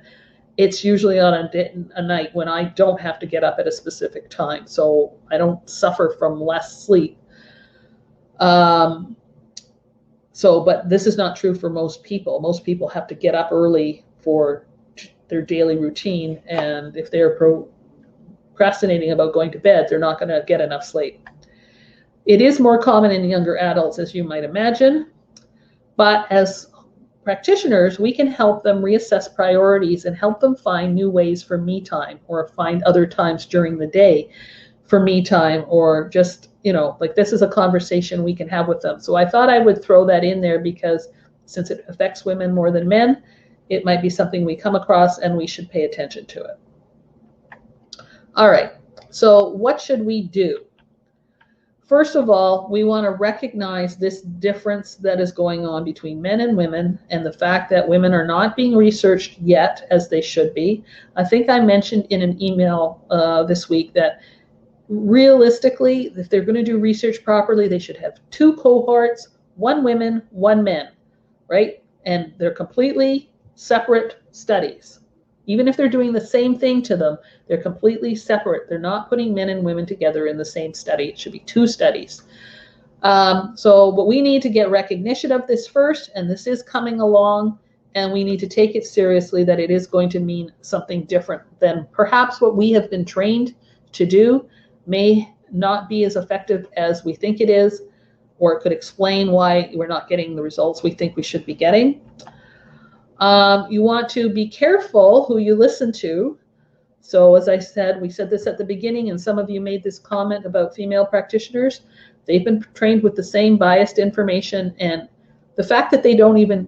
it's usually on a night when I don't have to get up at a specific time, so I don't suffer from less sleep. But this is not true for most people. Most people have to get up early for their daily routine, and if they're procrastinating about going to bed, they're not going to get enough sleep. It is more common in younger adults, as you might imagine, but as practitioners, we can help them reassess priorities and help them find new ways for me time, or find other times during the day for me time, or just, like this is a conversation we can have with them. So I thought I would throw that in there, because since it affects women more than men, it might be something we come across and we should pay attention to it. All right, so what should we do? First of all, we want to recognize this difference that is going on between men and women, and the fact that women are not being researched yet as they should be. I think I mentioned in an email this week that realistically, if they're going to do research properly, they should have 2 cohorts, 1 women, 1 men, right? And they're completely separate studies. Even if they're doing the same thing to them, they're completely separate. They're not putting men and women together in the same study. It should be 2 studies. But we need to get recognition of this first, and this is coming along, and we need to take it seriously that it is going to mean something different than perhaps what we have been trained to do. May not be as effective as we think it is, or it could explain why we're not getting the results we think we should be getting. You want to be careful who you listen to. So as I said, we said this at the beginning, and some of you made this comment about female practitioners. They've been trained with the same biased information, and the fact that they don't even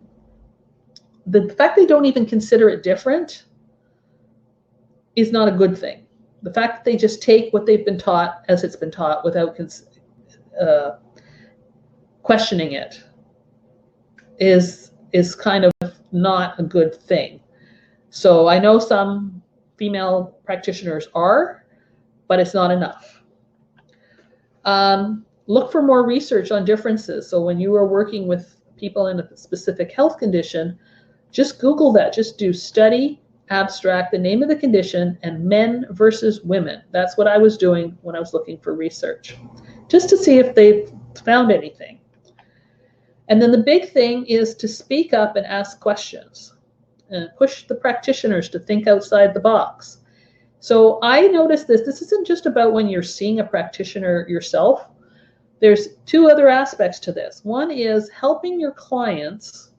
consider it different is not a good thing. The fact that they just take what they've been taught as it's been taught without questioning it is kind of not a good thing. So I know some female practitioners are, but it's not enough. Look for more research on differences. So when you are working with people in a specific health condition, just Google that. Just do study, abstract, the name of the condition, and men versus women. That's what I was doing when I was looking for research, just to see if they found anything. And then the big thing is to speak up and ask questions and push the practitioners to think outside the box. So I noticed this isn't just about when you're seeing a practitioner yourself. There's 2 other aspects to this. One is helping your clients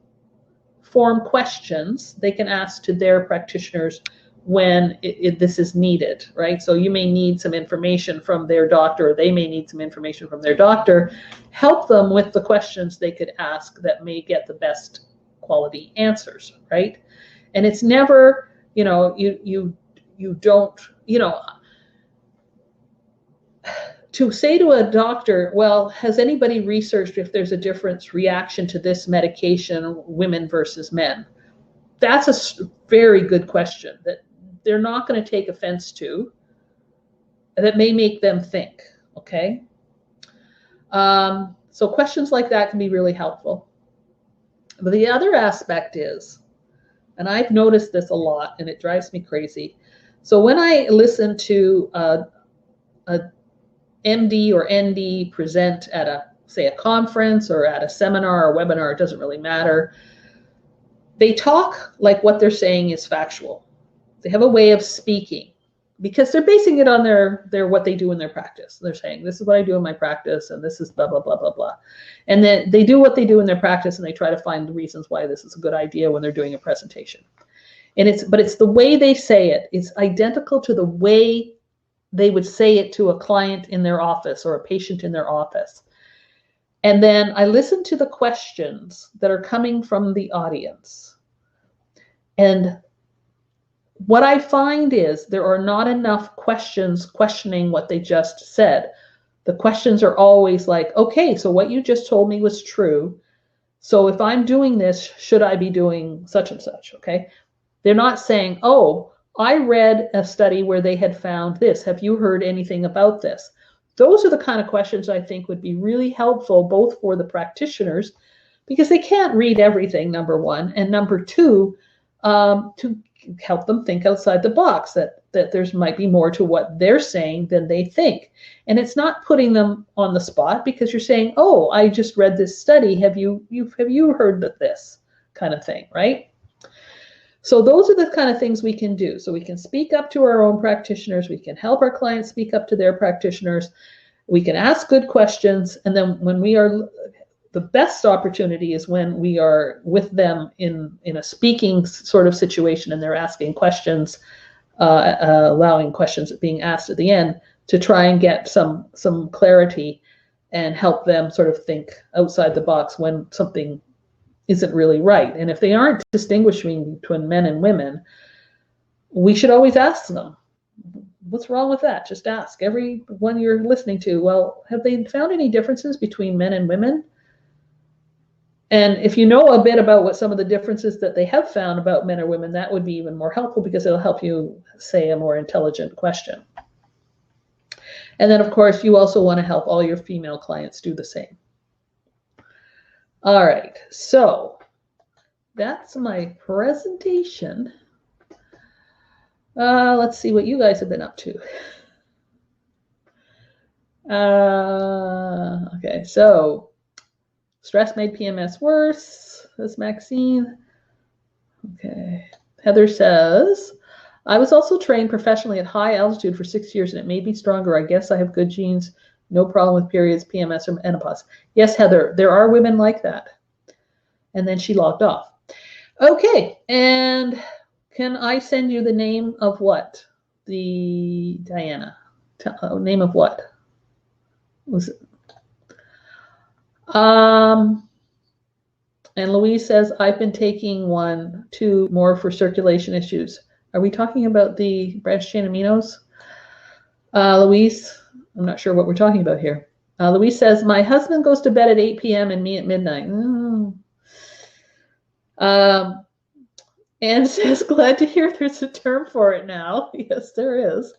form questions they can ask to their practitioners when this is needed, right? So you may need some information from their doctor, or they may need some information from their doctor. Help them with the questions they could ask that may get the best quality answers, right? And it's never, you don't, to say to a doctor, well, has anybody researched if there's a different reaction to this medication, women versus men? that's a very good question that they're not going to take offense to, that may make them think, okay? So questions like that can be really helpful. But the other aspect is, and I've noticed this a lot, and it drives me crazy. So when I listen to a MD or ND present at say a conference or at a seminar or webinar, it doesn't really matter. They talk like what they're saying is factual. They have a way of speaking because they're basing it on their what they do in their practice. They're saying, this is what I do in my practice, and this is blah, blah, blah, blah, blah. And then they do what they do in their practice, and they try to find the reasons why this is a good idea when they're doing a presentation. But it's the way they say it. It's identical to the way they would say it to a client in their office or a patient in their office. And then I listen to the questions that are coming from the audience. And what I find is there are not enough questions questioning what they just said. The questions are always like, okay, so what you just told me was true. So if I'm doing this, should I be doing such and such, okay? They're not saying, oh, I read a study where they had found this. Have you heard anything about this? Those are the kind of questions I think would be really helpful, both for the practitioners, because they can't read everything, number one, and number two, to help them think outside the box, that there's might be more to what they're saying than they think. And it's not putting them on the spot, because you're saying, oh, I just read this study. Have you heard of this kind of thing, right? So those are the kind of things we can do. So we can speak up to our own practitioners. We can help our clients speak up to their practitioners. We can ask good questions. And then when we are, the best opportunity is when we are with them in a speaking sort of situation and they're asking questions, allowing questions being asked at the end to try and get some clarity and help them sort of think outside the box when something isn't really right. And if they aren't distinguishing between men and women, we should always ask them, what's wrong with that? Just ask everyone you're listening to, well, have they found any differences between men and women? And if you know a bit about what some of the differences that they have found about men or women, that would be even more helpful, because it'll help you say a more intelligent question. And then, of course, you also want to help all your female clients do the same. All right, so that's my presentation. Let's see what you guys have been up to. Okay, so stress made PMS worse, says Maxine. Okay, Heather says, I was also trained professionally at high altitude for 6 years, and it made me stronger. I guess I have good genes. No problem with periods, PMS, or menopause. Yes, Heather, there are women like that. And then she logged off. Okay, and can I send you the name of what? The Diana. Name of what? Was it? And Louise says, I've been taking 1-2 more for circulation issues. Are we talking about the branched chain aminos? Louise, I'm not sure what we're talking about here. Louise says, my husband goes to bed at 8 p.m. and me at midnight. Anne says, glad to hear there's a term for it now. Yes, there is.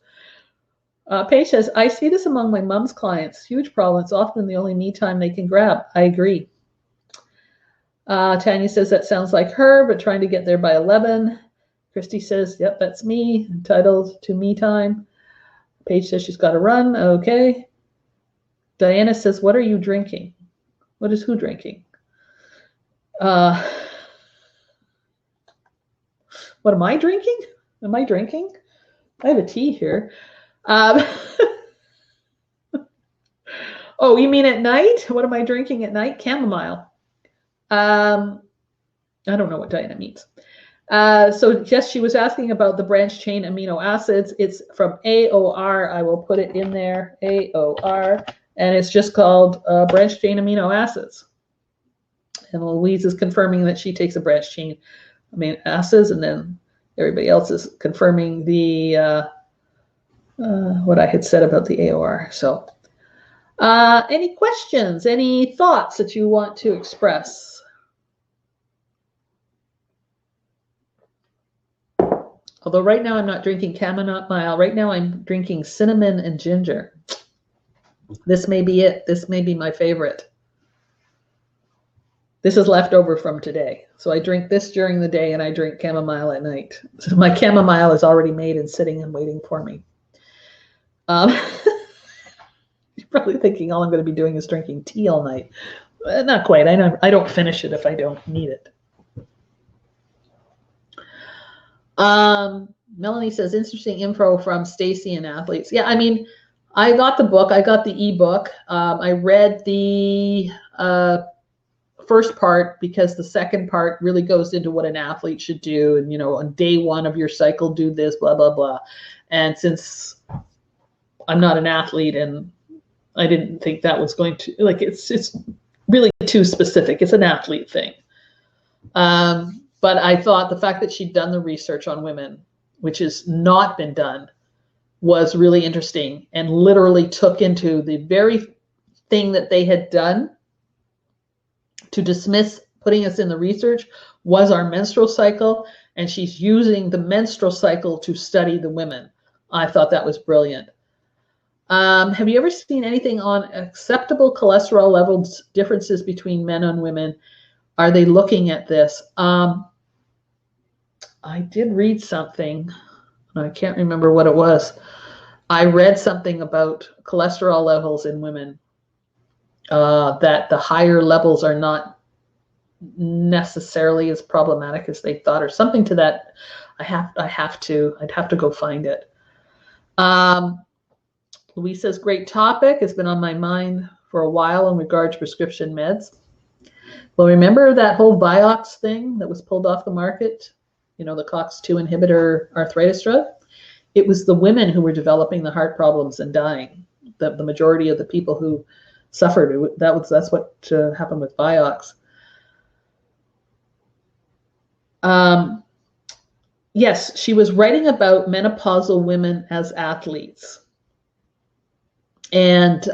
Paige says, I see this among my mom's clients. Huge problem. It's often the only me time they can grab. I agree. Tanya says, that sounds like her, but trying to get there by 11. Christy says, yep, that's me. Entitled to me time. Paige says she's got to run. Okay. Diana says, what are you drinking? What is who drinking? What am I drinking? Am I drinking? I have a tea here. Oh, you mean at night? What am I drinking at night? Chamomile. I don't know what Diana means. So yes, she was asking about the branched chain amino acids. It's from AOR. I will put it in there, AOR, and it's just called branched chain amino acids. And Louise is confirming that she takes a branched chain amino acids, and then everybody else is confirming the what I had said about the AOR. So any questions, any thoughts that you want to express? Although right now I'm not drinking chamomile. Right now I'm drinking cinnamon and ginger. This may be it. This may be my favorite. This is leftover from today. So I drink this during the day and I drink chamomile at night. So my chamomile is already made and sitting and waiting for me. You're probably thinking all I'm going to be doing is drinking tea all night. Not quite. I don't finish it if I don't need it. Melanie says, interesting info from Stacy and athletes. Yeah, I mean, I got the book. I got the ebook. I read the first part because the second part really goes into what an athlete should do. And, you know, on day one of your cycle, do this, blah, blah, blah. And since I'm not an athlete and I didn't think that was going to, like, it's really too specific. It's an athlete thing. But I thought the fact that she'd done the research on women, which has not been done, was really interesting and literally took into the very thing that they had done to dismiss putting us in the research was our menstrual cycle. And she's using the menstrual cycle to study the women. I thought that was brilliant. Have you ever seen anything on acceptable cholesterol levels differences between men and women? Are they looking at this? I did read something. I can't remember what it was. I read something about cholesterol levels in women, that the higher levels are not necessarily as problematic as they thought, or something to that. I'd have to go find it. Louise says, great topic. It's been on my mind for a while in regard to prescription meds. Well, remember that whole Vioxx thing that was pulled off the market? You know, the COX-2 inhibitor arthritis drug? It was the women who were developing the heart problems and dying. The majority of the people who suffered, that's what happened with Vioxx. Yes, she was writing about menopausal women as athletes. And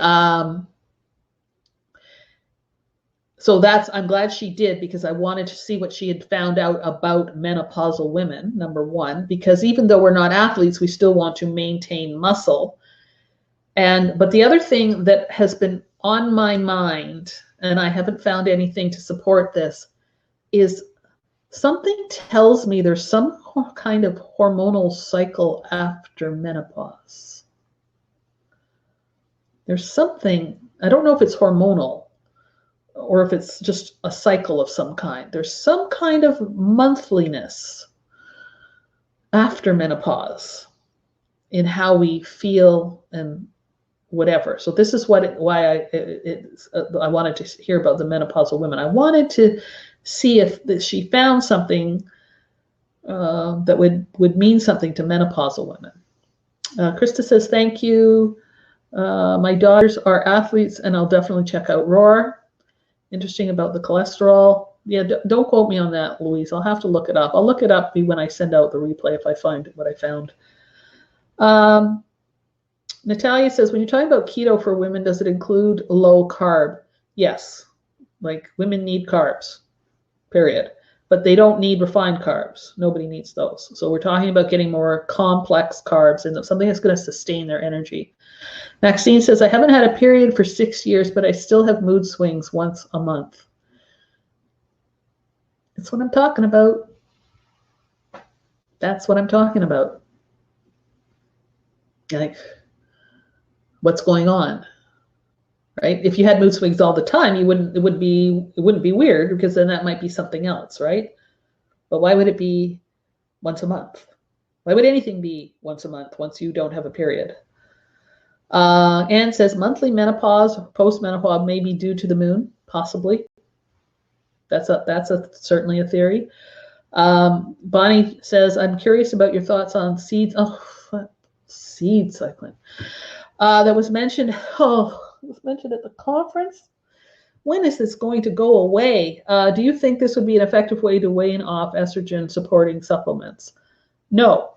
so I'm glad she did, because I wanted to see what she had found out about menopausal women, number one, because even though we're not athletes, we still want to maintain muscle. But the other thing that has been on my mind, and I haven't found anything to support this, is something tells me there's some kind of hormonal cycle after menopause. There's something, I don't know if it's hormonal or if it's just a cycle of some kind. There's some kind of monthliness after menopause in how we feel and whatever. So this is why I wanted to hear about the menopausal women. I wanted to see if she found something that would mean something to menopausal women. Krista says, thank you. My daughters are athletes, and I'll definitely check out Roar. Interesting about the cholesterol. Yeah, don't quote me on that, Louise. I'll have to look it up. I'll look it up when I send out the replay if I find what I found. Natalia says, when you're talking about keto for women, does it include low carb? Yes. Like, women need carbs, period. But they don't need refined carbs. Nobody needs those. So we're talking about getting more complex carbs and something that's going to sustain their energy. Maxine says, I haven't had a period for 6 years, but I still have mood swings once a month. That's what I'm talking about. That's what I'm talking about. Like, what's going on? Right? If you had mood swings all the time, it wouldn't be weird, because then that might be something else, right? But why would it be once a month? Why would anything be once a month once you don't have a period? Anne says, monthly menopause, post-menopause may be due to the moon, possibly. That's certainly a theory. Bonnie says, I'm curious about your thoughts on seeds. Oh, seed cycling. That was mentioned. Oh, it was mentioned at the conference. When is this going to go away? Do you think this would be an effective way to wane off estrogen supporting supplements? No.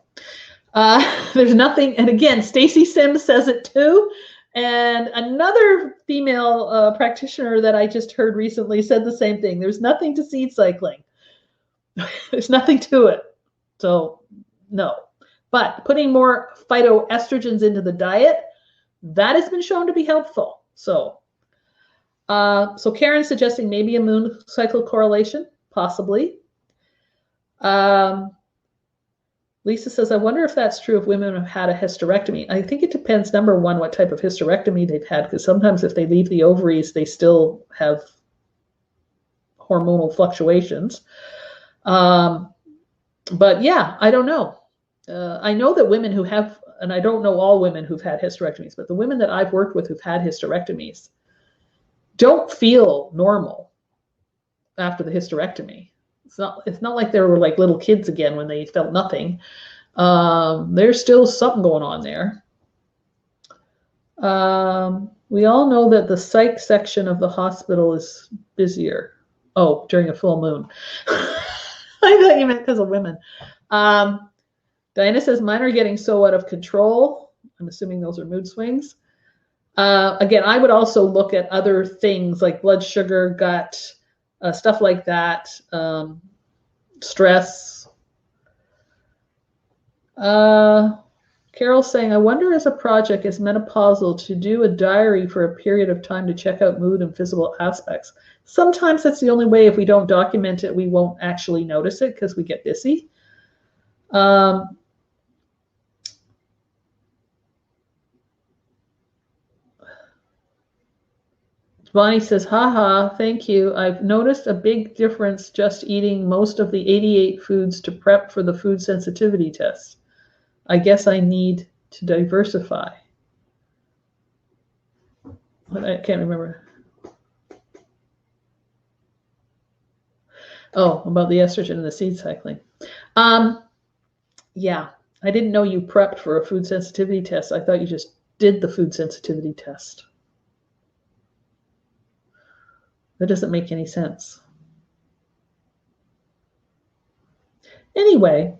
There's nothing, and again, Stacy Sims says it too, and another female practitioner that I just heard recently said the same thing. There's nothing to seed cycling. There's nothing to it. So No. But putting more phytoestrogens into the diet, that has been shown to be helpful. So Karen's suggesting maybe a moon cycle correlation, possibly. Lisa says, I wonder if that's true if women have had a hysterectomy. I think it depends, number one, what type of hysterectomy they've had, because sometimes if they leave the ovaries, they still have hormonal fluctuations. But yeah, I don't know. I know that women who have, and I don't know all women who've had hysterectomies, but the women that I've worked with who've had hysterectomies don't feel normal after the hysterectomy. It's not like they were like little kids again when they felt nothing. There's still something going on there. We all know that the psych section of the hospital is busier. Oh, during a full moon. I thought you meant because of women. Diana says, mine are getting so out of control. I'm assuming those are mood swings. Again, I would also look at other things like blood sugar, gut, stuff like that, stress. Carol's saying, I wonder as a project as menopausal to do a diary for a period of time to check out mood and physical aspects. Sometimes that's the only way. If we don't document it, we won't actually notice it because we get busy. Bonnie says, haha, thank you. I've noticed a big difference just eating most of the 88 foods to prep for the food sensitivity test. I guess I need to diversify. But I can't remember. Oh, about the estrogen and the seed cycling. Yeah, I didn't know you prepped for a food sensitivity test. I thought you just did the food sensitivity test. That doesn't make any sense. Anyway,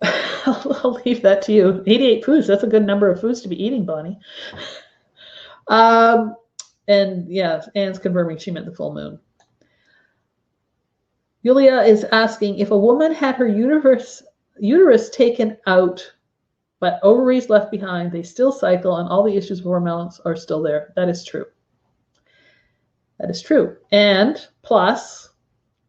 I'll leave that to you. 88 foods, that's a good number of foods to be eating, Bonnie. And yeah, Anne's confirming she meant the full moon. Yulia is asking, if a woman had her uterus taken out, but ovaries left behind, they still cycle and all the issues of hormones are still there. That is true. That is true. And plus,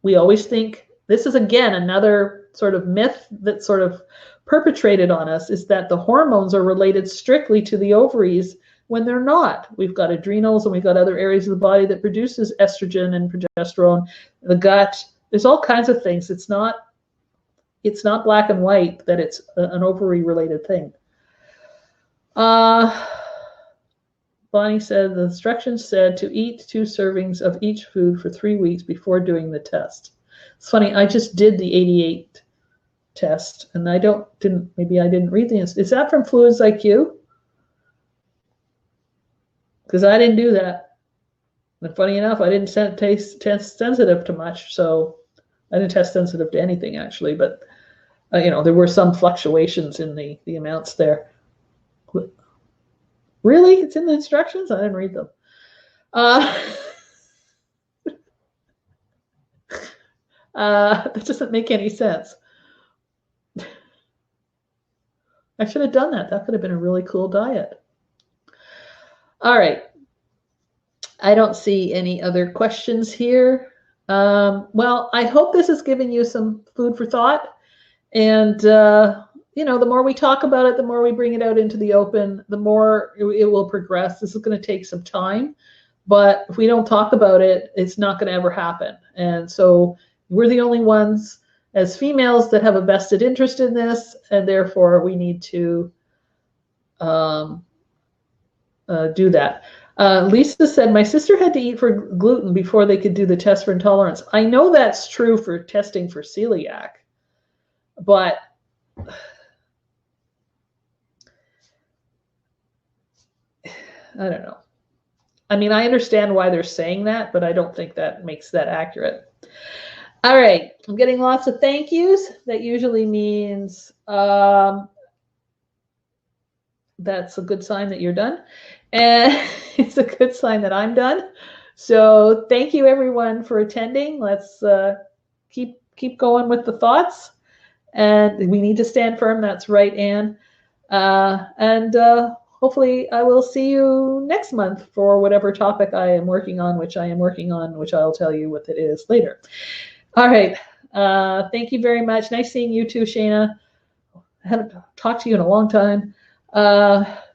we always think, this is again another sort of myth that's sort of perpetrated on us, is that the hormones are related strictly to the ovaries when they're not. We've got adrenals and we've got other areas of the body that produces estrogen and progesterone, the gut. There's all kinds of things. It's not black and white that it's an ovary related thing. Bonnie said the instructions said to eat 2 servings of each food for 3 weeks before doing the test. It's funny, I just did the 88 test and maybe I didn't read the instructions. Is that from Fluids IQ? Because I didn't do that. And funny enough, I didn't test sensitive to much, so I didn't test sensitive to anything actually, but there were some fluctuations in the amounts there. Really? It's in the instructions? I didn't read them. That doesn't make any sense. I should have done that. That could have been a really cool diet. All right. I don't see any other questions here. Well, I hope this has given you some food for thought. And the more we talk about it, the more we bring it out into the open, the more it will progress. This is going to take some time, but if we don't talk about it, it's not going to ever happen. And so we're the only ones as females that have a vested interest in this, and therefore we need to do that. Lisa said, my sister had to eat for gluten before they could do the test for intolerance. I know that's true for testing for celiac, but I don't know. I mean, I understand why they're saying that, but I don't think that makes that accurate. All right. I'm getting lots of thank yous. That usually means that's a good sign that you're done. And it's a good sign that I'm done. So thank you, everyone, for attending. Let's keep going with the thoughts. and we need to stand firm. That's right, Anne. And hopefully I will see you next month for whatever topic I am working on, which I'll tell you what it is later. All right. Thank you very much. Nice seeing you too, Shana. I haven't talked to you in a long time.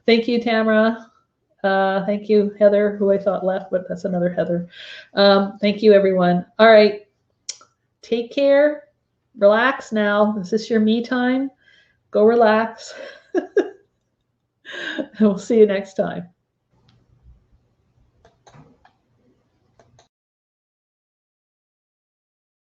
Thank you, Tamara. Thank you, Heather, who I thought left, but that's another Heather. Thank you, everyone. All right. Take care. Relax now. This is your me time. Go relax. We'll see you next time.